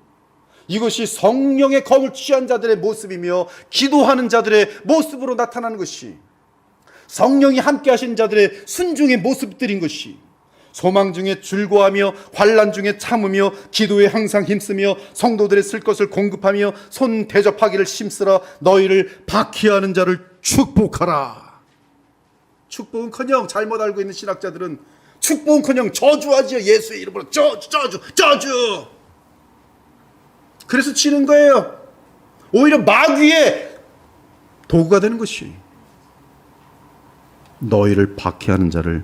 이것이 성령의 검을 취한 자들의 모습이며 기도하는 자들의 모습으로 나타나는 것이, 성령이 함께 하신 자들의 순종의 모습들인 것이, 소망 중에 즐거워하며 환난 중에 참으며 기도에 항상 힘쓰며 성도들의 쓸 것을 공급하며 손 대접하기를 힘쓰라. 너희를 박해하는 자를 축복하라. 축복은커녕, 잘못 알고 있는 신학자들은 축복은커녕 저주하지요. 예수의 이름으로 저주. 그래서 치는 거예요. 오히려 마귀의 도구가 되는 것이 너희를 박해하는 자를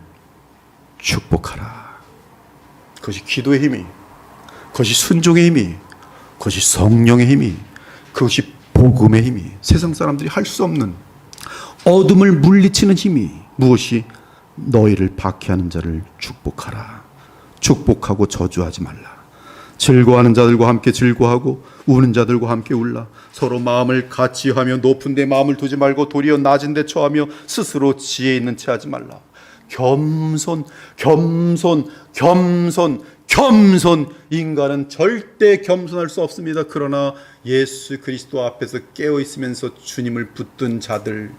축복하라. 그것이 기도의 힘이, 그것이 순종의 힘이, 그것이 성령의 힘이, 그것이 복음의 힘이, 세상 사람들이 할 수 없는 어둠을 물리치는 힘이 무엇이? 너희를 박해하는 자를 축복하라. 축복하고 저주하지 말라. 즐거워하는 자들과 함께 즐거워하고 우는 자들과 함께 울라. 서로 마음을 같이 하며 높은 데 마음을 두지 말고 도리어 낮은 데 처하며 스스로 지혜 있는 채 하지 말라. 겸손, 겸손, 겸손, 겸손. 인간은 절대 겸손할 수 없습니다. 그러나 예수 그리스도 앞에서 깨어 있으면서 주님을 붙든 자들,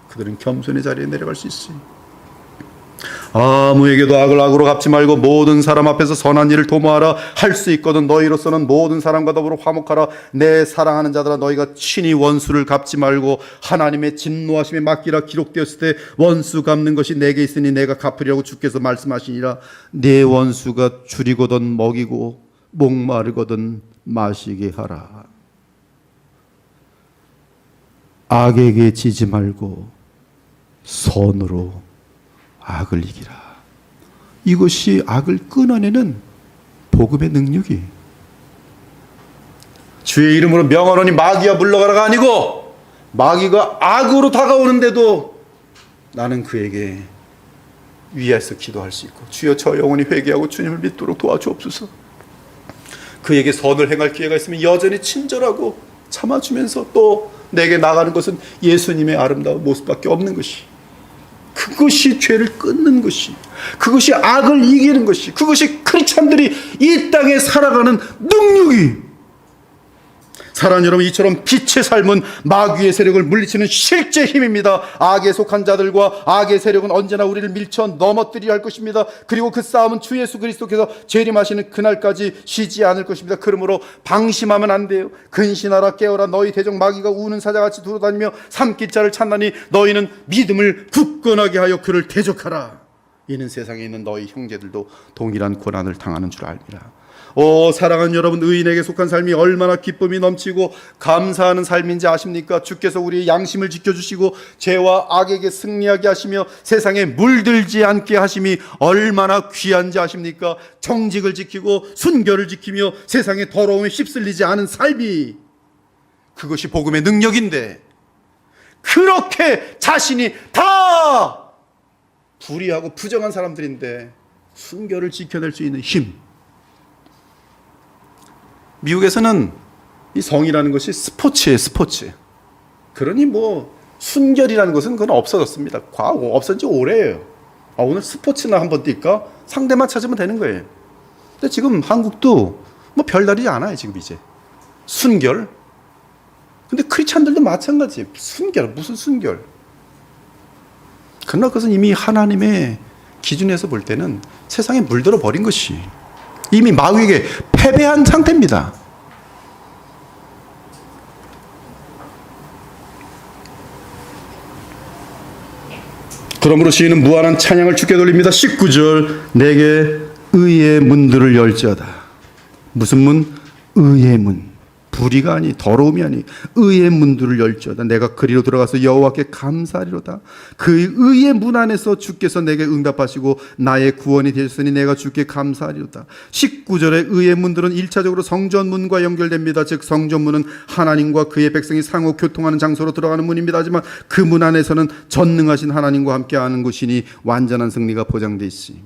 그들은 겸손의 자리에 내려갈 수 있어요. 아무에게도 악을 악으로 갚지 말고 모든 사람 앞에서 선한 일을 도모하라. 할 수 있거든 너희로서는 모든 사람과 더불어 화목하라. 내 사랑하는 자들아, 너희가 친히 원수를 갚지 말고 하나님의 진노하심에 맡기라. 기록되었을 때 원수 갚는 것이 내게 있으니 내가 갚으리라고 주께서 말씀하시니라. 내 원수가 줄이거든 먹이고 목마르거든 마시게 하라. 악에게 지지 말고 선으로 악을 이기라. 이것이 악을 끊어내는 복음의 능력이, 주의 이름으로 명하노니 마귀야 물러가라가 아니고 마귀가 악으로 다가오는데도 나는 그에게 위에서 기도할 수 있고, 주여 저 영혼이 회개하고 주님을 믿도록 도와주옵소서. 그에게 선을 행할 기회가 있으면 여전히 친절하고 참아주면서 또 내게 나가는 것은 예수님의 아름다운 모습밖에 없는 것이, 그것이 죄를 끊는 것이, 그것이 악을 이기는 것이, 그것이 크리스찬들이 이 땅에 살아가는 능력이. 사랑하는 여러분, 이처럼 빛의 삶은 마귀의 세력을 물리치는 실제 힘입니다. 악에 속한 자들과 악의 세력은 언제나 우리를 밀쳐 넘어뜨리려 할 것입니다. 그리고 그 싸움은 주 예수 그리스도께서 재림하시는 그날까지 쉬지 않을 것입니다. 그러므로 방심하면 안 돼요. 근신하라, 깨어라. 너희 대적 마귀가 우는 사자같이 돌아다니며 삼킬 자를 찾나니 너희는 믿음을 굳건하게 하여 그를 대적하라. 이는 세상에 있는 너희 형제들도 동일한 고난을 당하는 줄 알미라. 오, 사랑하는 여러분, 의인에게 속한 삶이 얼마나 기쁨이 넘치고 감사하는 삶인지 아십니까? 주께서 우리의 양심을 지켜주시고 죄와 악에게 승리하게 하시며 세상에 물들지 않게 하심이 얼마나 귀한지 아십니까? 정직을 지키고 순결을 지키며 세상의 더러움에 휩쓸리지 않은 삶이, 그것이 복음의 능력인데, 그렇게 자신이 다 불의하고 부정한 사람들인데 순결을 지켜낼 수 있는 힘. 미국에서는 이 성이라는 것이 스포츠예요, 스포츠. 그러니 뭐 순결이라는 것은 그건 없어졌습니다. 과거 없어진 지 오래예요. 오늘 스포츠나 한번 뛸까? 상대만 찾으면 되는 거예요. 근데 지금 한국도 뭐 별다르지 않아요, 지금 이제. 순결. 근데 크리스찬들도 마찬가지예요. 순결, 무슨 순결? 그러나 그것은 이미 하나님의 기준에서 볼 때는 세상에 물들어 버린 것이, 이미 마귀에게 패배한 상태입니다. 그러므로 시인은 무한한 찬양을 주께 돌립니다. 19절, 내게 의의 문들을 열지어다. 무슨 문? 의의 문. 불의가 아니, 더러움이 아니, 의의 문들을 열지어다. 내가 그리로 들어가서 여호와께 감사하리로다. 그 의의 문 안에서 주께서 내게 응답하시고 나의 구원이 되셨으니 내가 주께 감사하리로다. 19절의 의의 문들은 1차적으로 성전문과 연결됩니다. 즉 성전문은 하나님과 그의 백성이 상호 교통하는 장소로 들어가는 문입니다. 하지만 그 문 안에서는 전능하신 하나님과 함께하는 곳이니 완전한 승리가 보장되어 있으니,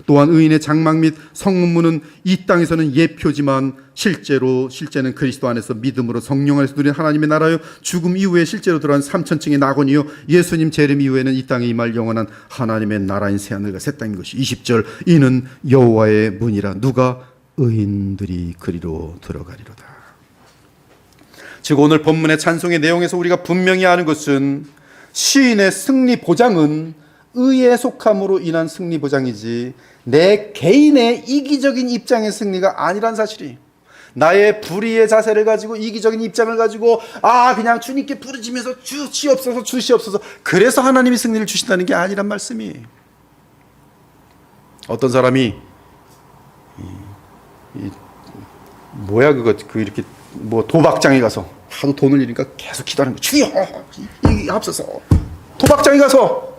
또한 의인의 장막 및 성문문은 이 땅에서는 예표지만 실제는 그리스도 안에서 믿음으로 성령 안에서 누린 하나님의 나라요, 죽음 이후에 실제로 들어간 3000층의 낙원이요, 예수님 재림 이후에는 이 땅에 임할 영원한 하나님의 나라인 새하늘과 새 땅인 것이. 20절, 이는 여호와의 문이라. 누가? 의인들이 그리로 들어가리로다. 즉 오늘 본문의 찬송의 내용에서 우리가 분명히 아는 것은 시인의 승리 보장은 의에 속함으로 인한 승리 보장이지 내 개인의 이기적인 입장의 승리가 아니란 사실이, 나의 불의의 자세를 가지고 이기적인 입장을 가지고 그냥 주님께 부르짖으면서 주시옵소서 주시옵소서, 그래서 하나님이 승리를 주신다는 게 아니란 말씀이. 어떤 사람이 이렇게 뭐 도박장에 가서 하도 돈을 잃으니까 계속 기도하는 거예요. 주여 이 앞서서 도박장에 가서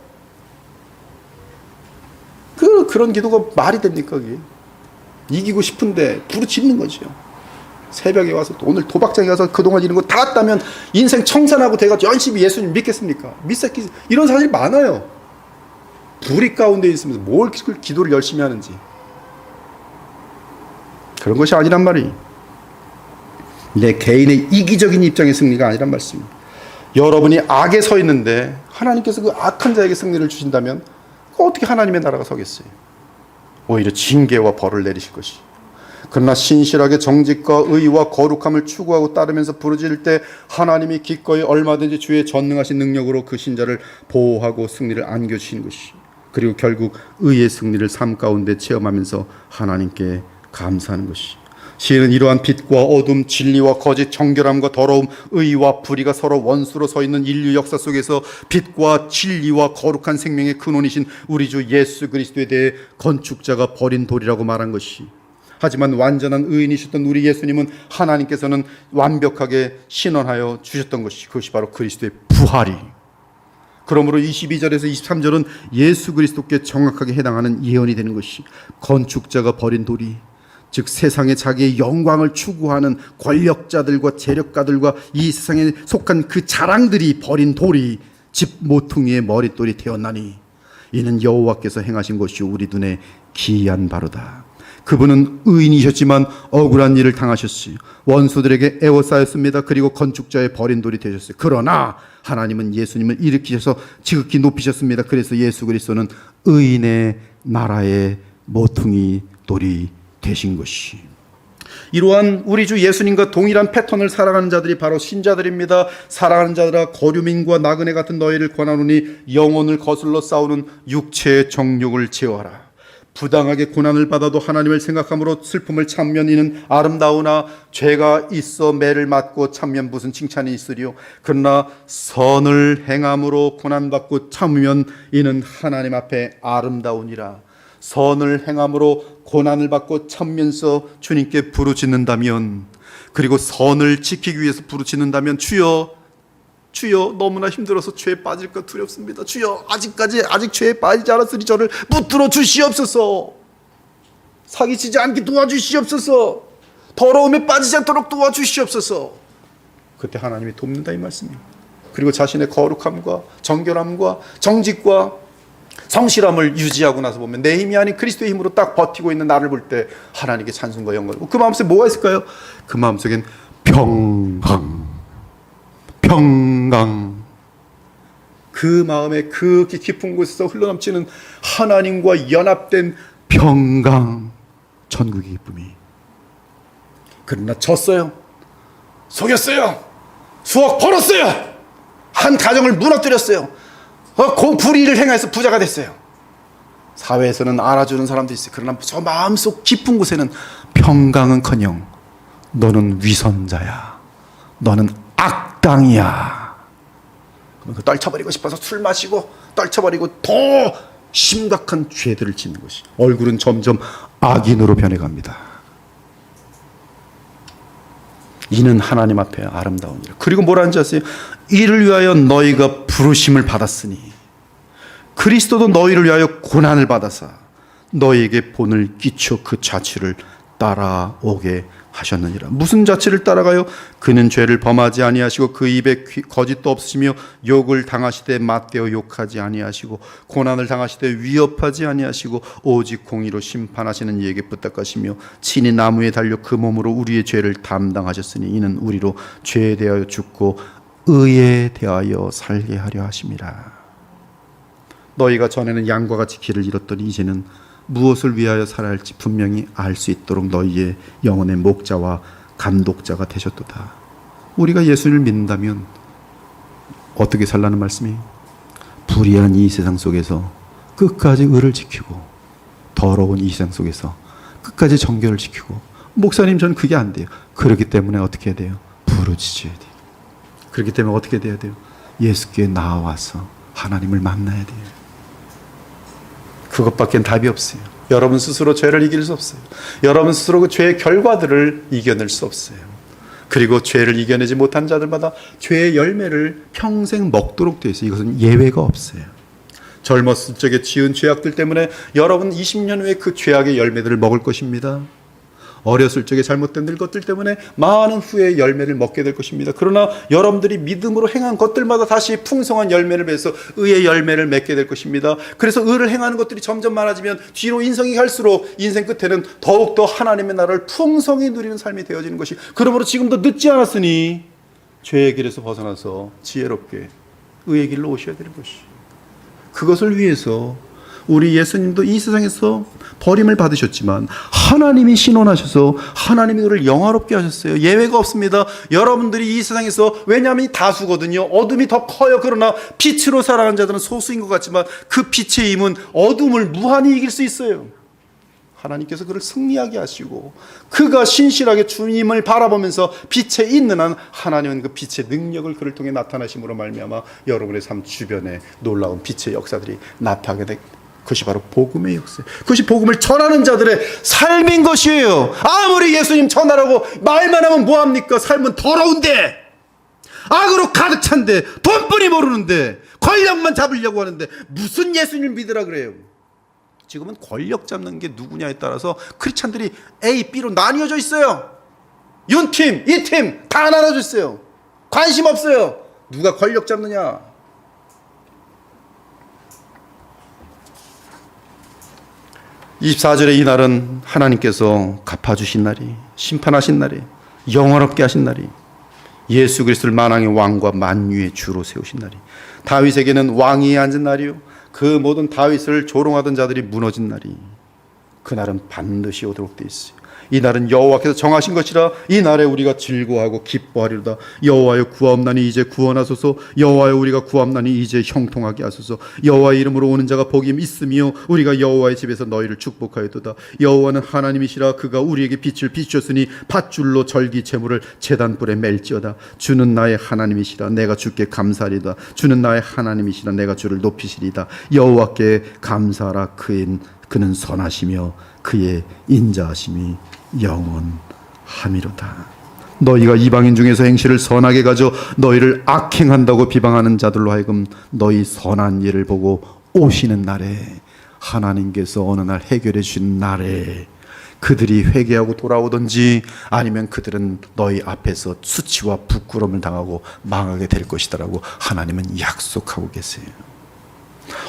그런 기도가 말이 됩니까? 그게 이기고 싶은데 부르짖는 거죠. 새벽에 와서 오늘 도박장에 가서 그동안 잃은 거 다 따면 인생 청산하고 돼가지고 열심히 예수님 믿겠습니까? 믿새끼 이런 사람이 많아요. 불이 가운데 있으면서 뭘 기도를 열심히 하는지. 그런 것이 아니란 말이. 내 개인의 이기적인 입장의 승리가 아니란 말씀입니다. 여러분이 악에 서 있는데 하나님께서 그 악한 자에게 승리를 주신다면 어떻게 하나님의 나라가 서겠어요? 오히려 징계와 벌을 내리실 것이. 그러나 신실하게 정직과 의와 거룩함을 추구하고 따르면서 부르짖을 때 하나님이 기꺼이 얼마든지 주의 전능하신 능력으로 그 신자를 보호하고 승리를 안겨주시는 것이. 그리고 결국 의의 승리를 삶 가운데 체험하면서 하나님께 감사하는 것이. 시인은 이러한 빛과 어둠, 진리와 거짓, 정결함과 더러움, 의와 불의가 서로 원수로 서 있는 인류 역사 속에서 빛과 진리와 거룩한 생명의 근원이신 우리 주 예수 그리스도에 대해 건축자가 버린 돌이라고 말한 것이. 하지만 완전한 의인이셨던 우리 예수님은 하나님께서는 완벽하게 신원하여 주셨던 것이, 그것이 바로 그리스도의 부활이. 그러므로 22절에서 23절은 예수 그리스도께 정확하게 해당하는 예언이 되는 것이, 건축자가 버린 돌이, 즉 세상에 자기의 영광을 추구하는 권력자들과 재력가들과 이 세상에 속한 그 자랑들이 버린 돌이 집 모퉁이의 머릿돌이 되었나니 이는 여호와께서 행하신 것이 우리 눈에 기이한 바로다. 그분은 의인이셨지만 억울한 일을 당하셨으며 원수들에게 애워싸였습니다. 그리고 건축자의 버린 돌이 되셨어요. 그러나 하나님은 예수님을 일으키셔서 지극히 높이셨습니다. 그래서 예수 그리스도는 의인의 나라의 모퉁이 돌이 되신 것이. 이러한 우리 주 예수님과 동일한 패턴을 살아가는 자들이 바로 신자들입니다. 사랑하는 자들아, 거류민과 나그네 같은 너희를 권하노니 영혼을 거슬러 싸우는 육체의 정욕을 제어하라. 부당하게 고난을 받아도 하나님을 생각함으로 슬픔을 참으면 이는 아름다우나 죄가 있어 매를 맞고 참으면 무슨 칭찬이 있으리요. 그러나 선을 행함으로 고난받고 참으면 이는 하나님 앞에 아름다우니라. 선을 행함으로 고난을 받고 참면서 주님께 부르짖는다면, 그리고 선을 지키기 위해서 부르짖는다면, 주여 너무나 힘들어서 죄에 빠질까 두렵습니다. 주여 아직 죄에 빠지지 않았으니 저를 붙들어 주시옵소서. 사기치지 않게 도와주시옵소서. 더러움에 빠지지 않도록 도와주시옵소서. 그때 하나님이 돕는다 이 말씀입니다. 그리고 자신의 거룩함과 정결함과 정직과 성실함을 유지하고 나서 보면 내 힘이 아닌 그리스도의 힘으로 딱 버티고 있는 나를 볼 때 하나님께 찬송과 영광. 그 마음속에 뭐가 있을까요? 그 마음속엔 평강. 그 마음의 그 깊은 곳에서 흘러넘치는 하나님과 연합된 평강, 천국의 기쁨이. 그러나 졌어요. 속였어요. 수억 벌었어요. 한 가정을 무너뜨렸어요. 불의를 행해서 부자가 됐어요. 사회에서는 알아주는 사람도 있어요. 그러나 저 마음속 깊은 곳에는 평강은커녕 너는 위선자야, 너는 악당이야. 그러면 떨쳐버리고 싶어서 술 마시고 떨쳐버리고 더 심각한 죄들을 짓는 것이, 얼굴은 점점 악인으로 변해갑니다. 이는 하나님 앞에 아름다우니라. 그리고 뭐라는 줄 아세요? 이를 위하여 너희가 부르심을 받았으니, 그리스도도 너희를 위하여 고난을 받아사 너희에게 본을 끼쳐 그 자취를 따라오게 하셨느니라. 무슨 자취를 따라가요? 그는 죄를 범하지 아니하시고 그 입에 거짓도 없으시며 욕을 당하시되 맞대어 욕하지 아니하시고 고난을 당하시되 위협하지 아니하시고 오직 공의로 심판하시는 이에게 부탁하시며 친히 나무에 달려 그 몸으로 우리의 죄를 담당하셨으니 이는 우리로 죄에 대하여 죽고 의에 대하여 살게 하려 하심이라. 너희가 전에는 양과 같이 길을 잃었더니 이제는 무엇을 위하여 살아야 할지 분명히 알 수 있도록 너희의 영혼의 목자와 감독자가 되셨도다. 우리가 예수를 믿는다면 어떻게 살라는 말씀이? 불의한 이 세상 속에서 끝까지 의를 지키고, 더러운 이 세상 속에서 끝까지 정결을 지키고. 목사님, 저는 그게 안 돼요. 그렇기 때문에 어떻게 해야 돼요? 부르짖어야 돼요. 그렇기 때문에 어떻게 돼야 돼요? 예수께 나와서 하나님을 만나야 돼요. 그것밖엔 답이 없어요. 여러분 스스로 죄를 이길 수 없어요. 여러분 스스로 그 죄의 결과들을 이겨낼 수 없어요. 그리고 죄를 이겨내지 못한 자들마다 죄의 열매를 평생 먹도록 되어 있어요. 이것은 예외가 없어요. 젊었을 적에 지은 죄악들 때문에 여러분 20년 후에 그 죄악의 열매들을 먹을 것입니다. 어렸을 적에 잘못된 것들 때문에 많은 후에 열매를 먹게 될 것입니다. 그러나 여러분들이 믿음으로 행한 것들마다 다시 풍성한 열매를 맺어서 의의 열매를 맺게 될 것입니다. 그래서 의를 행하는 것들이 점점 많아지면 뒤로 인생이 갈수록 인생 끝에는 더욱더 하나님의 나라를 풍성히 누리는 삶이 되어지는 것이, 그러므로 지금도 늦지 않았으니 죄의 길에서 벗어나서 지혜롭게 의의 길로 오셔야 되는 것이, 그것을 위해서 우리 예수님도 이 세상에서 버림을 받으셨지만 하나님이 신원하셔서 하나님이 그를 영화롭게 하셨어요. 예외가 없습니다. 여러분들이 이 세상에서, 왜냐하면 다수거든요. 어둠이 더 커요. 그러나 빛으로 살아가는 자들은 소수인 것 같지만 그 빛의 힘은 어둠을 무한히 이길 수 있어요. 하나님께서 그를 승리하게 하시고 그가 신실하게 주님을 바라보면서 빛에 있는 한 하나님은 그 빛의 능력을 그를 통해 나타나심으로 말미암아 여러분의 삶 주변에 놀라운 빛의 역사들이 나타나게 될, 그것이 바로 복음의 역사예요. 그것이 복음을 전하는 자들의 삶인 것이에요. 아무리 예수님 전하라고 말만 하면 뭐합니까? 삶은 더러운데, 악으로 가득 찬데, 돈뿐이 모르는데, 권력만 잡으려고 하는데 무슨 예수님을 믿으라 그래요? 지금은 권력 잡는 게 누구냐에 따라서 크리스찬들이 A, B로 나뉘어져 있어요. 윤팀, 이 팀 다 나눠져 있어요. 관심 없어요. 누가 권력 잡느냐. (24절에) 이 날은 하나님께서 갚아주신 날이, 심판하신 날이, 영원롭게 하신 날이, 예수 그리스도를 만왕의 왕과 만유의 주로 세우신 날이, 다윗에게는 왕위에 앉은 날이요, 그 모든 다윗을 조롱하던 자들이 무너진 날이, 그날은 반드시 오도록 되어 있어요. 이 날은 여호와께서 정하신 것이라 이 날에 우리가 즐거워하고 기뻐하리로다. 여호와여 구하옵나니 이제 구원하소서. 여호와여 우리가 구하옵나니 이제 형통하게 하소서. 여호와의 이름으로 오는 자가 복이 있으며 우리가 여호와의 집에서 너희를 축복하였도다. 여호와는 하나님이시라. 그가 우리에게 빛을 비추셨으니 밧줄로 절기 제물을 제단불에 맬지어다. 주는 나의 하나님이시라. 내가 주께 감사하리다. 주는 나의 하나님이시라. 내가 주를 높이시리다. 여호와께 감사하라. 그는 선하시며 그의 인자하심이 영원함이로다. 너희가 이방인 중에서 행실을 선하게 가져 너희를 악행한다고 비방하는 자들로 하여금 너희 선한 일을 보고 오시는 날에, 하나님께서 어느 날 해결해 주신 날에 그들이 회개하고 돌아오든지 아니면 그들은 너희 앞에서 수치와 부끄러움을 당하고 망하게 될 것이다라고 하나님은 약속하고 계세요.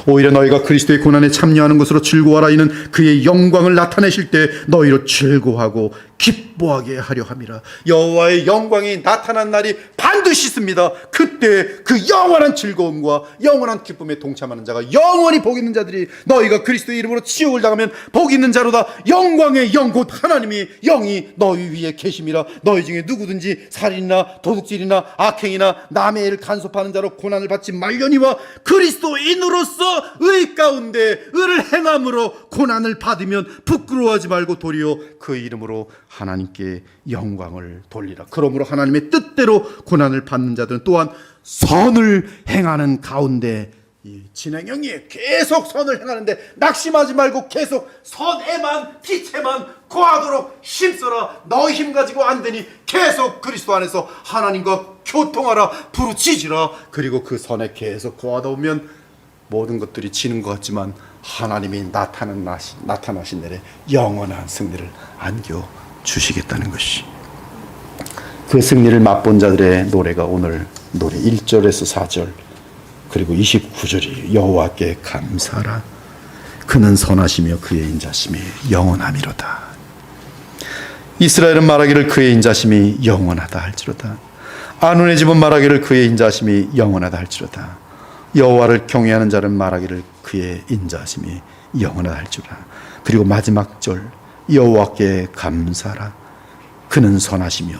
오히려 너희가 그리스도의 고난에 참여하는 것으로 즐거워하라. 이는 그의 영광을 나타내실 때 너희로 즐거워하고 기뻐하게 하려 함이라. 여호와의 영광이 나타난 날이 반드시 있습니다. 그때 그 영원한 즐거움과 영원한 기쁨에 동참하는 자가 영원히 복 있는 자들이, 너희가 그리스도의 이름으로 치욕을 당하면 복 있는 자로다. 영광의 영 곧 하나님이 영이 너희 위에 계심이라. 너희 중에 누구든지 살인이나 도둑질이나 악행이나 남의 일을 간섭하는 자로 고난을 받지 말려니와 그리스도인으로서 의 가운데 의를 행함으로 고난을 받으면 부끄러워하지 말고 도리어 그 이름으로 하나님께 영광을 돌리라. 그러므로 하나님의 뜻대로 고난을 받는 자들은 또한 선을 행하는 가운데, 이 진행형이 계속 선을 행하는데 낙심하지 말고 계속 선에만 빛에만 거하도록 힘써라. 너 힘 가지고 안 되니 계속 그리스도 안에서 하나님과 교통하라. 부르짖으라. 그리고 그 선에 계속 거하다 보면 모든 것들이 지는 것 같지만 하나님이 나타나신 날에 영원한 승리를 안겨주시겠다는 것이, 그 승리를 맛본 자들의 노래가 오늘 노래 1절에서 4절 그리고 29절이 여호와께 감사하라. 그는 선하시며 그의 인자심이 영원함이로다. 이스라엘은 말하기를 그의 인자심이 영원하다 할지로다. 아론의 집은 말하기를 그의 인자심이 영원하다 할지로다. 여호와를 경외하는 자는 말하기를 그의 인자심이 영원하다 할지로다. 그리고 마지막 절 여호와께 감사하라. 그는 선하시며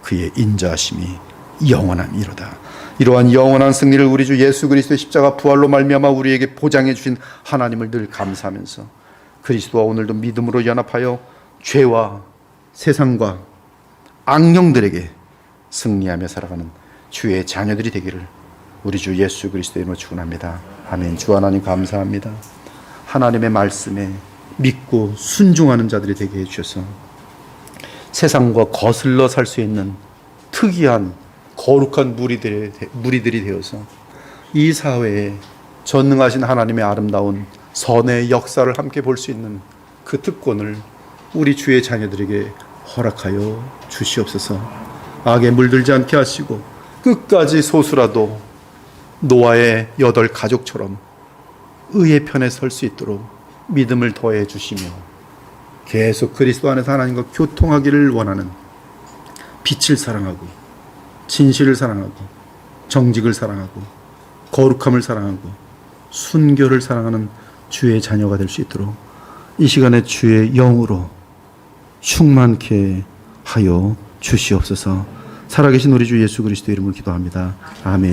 그의 인자심이 영원함이로다. 이러한 영원한 승리를 우리 주 예수 그리스도의 십자가 부활로 말미암아 우리에게 보장해 주신 하나님을 늘 감사하면서 그리스도와 오늘도 믿음으로 연합하여 죄와 세상과 악령들에게 승리하며 살아가는 주의 자녀들이 되기를 우리 주 예수 그리스도의 이름으로 축원합니다. 아멘. 주 하나님 감사합니다. 하나님의 말씀에 믿고 순종하는 자들이 되게 해주셔서 세상과 거슬러 살 수 있는 특이한 거룩한 무리들이 되어서 이 사회에 전능하신 하나님의 아름다운 선의 역사를 함께 볼 수 있는 그 특권을 우리 주의 자녀들에게 허락하여 주시옵소서. 악에 물들지 않게 하시고 끝까지 소수라도 노아의 8 가족처럼 의의 편에 설 수 있도록 믿음을 더해 주시며 계속 그리스도 안에서 하나님과 교통하기를 원하는 빛을 사랑하고 진실을 사랑하고 정직을 사랑하고 거룩함을 사랑하고 순교를 사랑하는 주의 자녀가 될 수 있도록 이 시간에 주의 영으로 충만케 하여 주시옵소서. 살아계신 우리 주 예수 그리스도 이름으로 기도합니다. 아멘.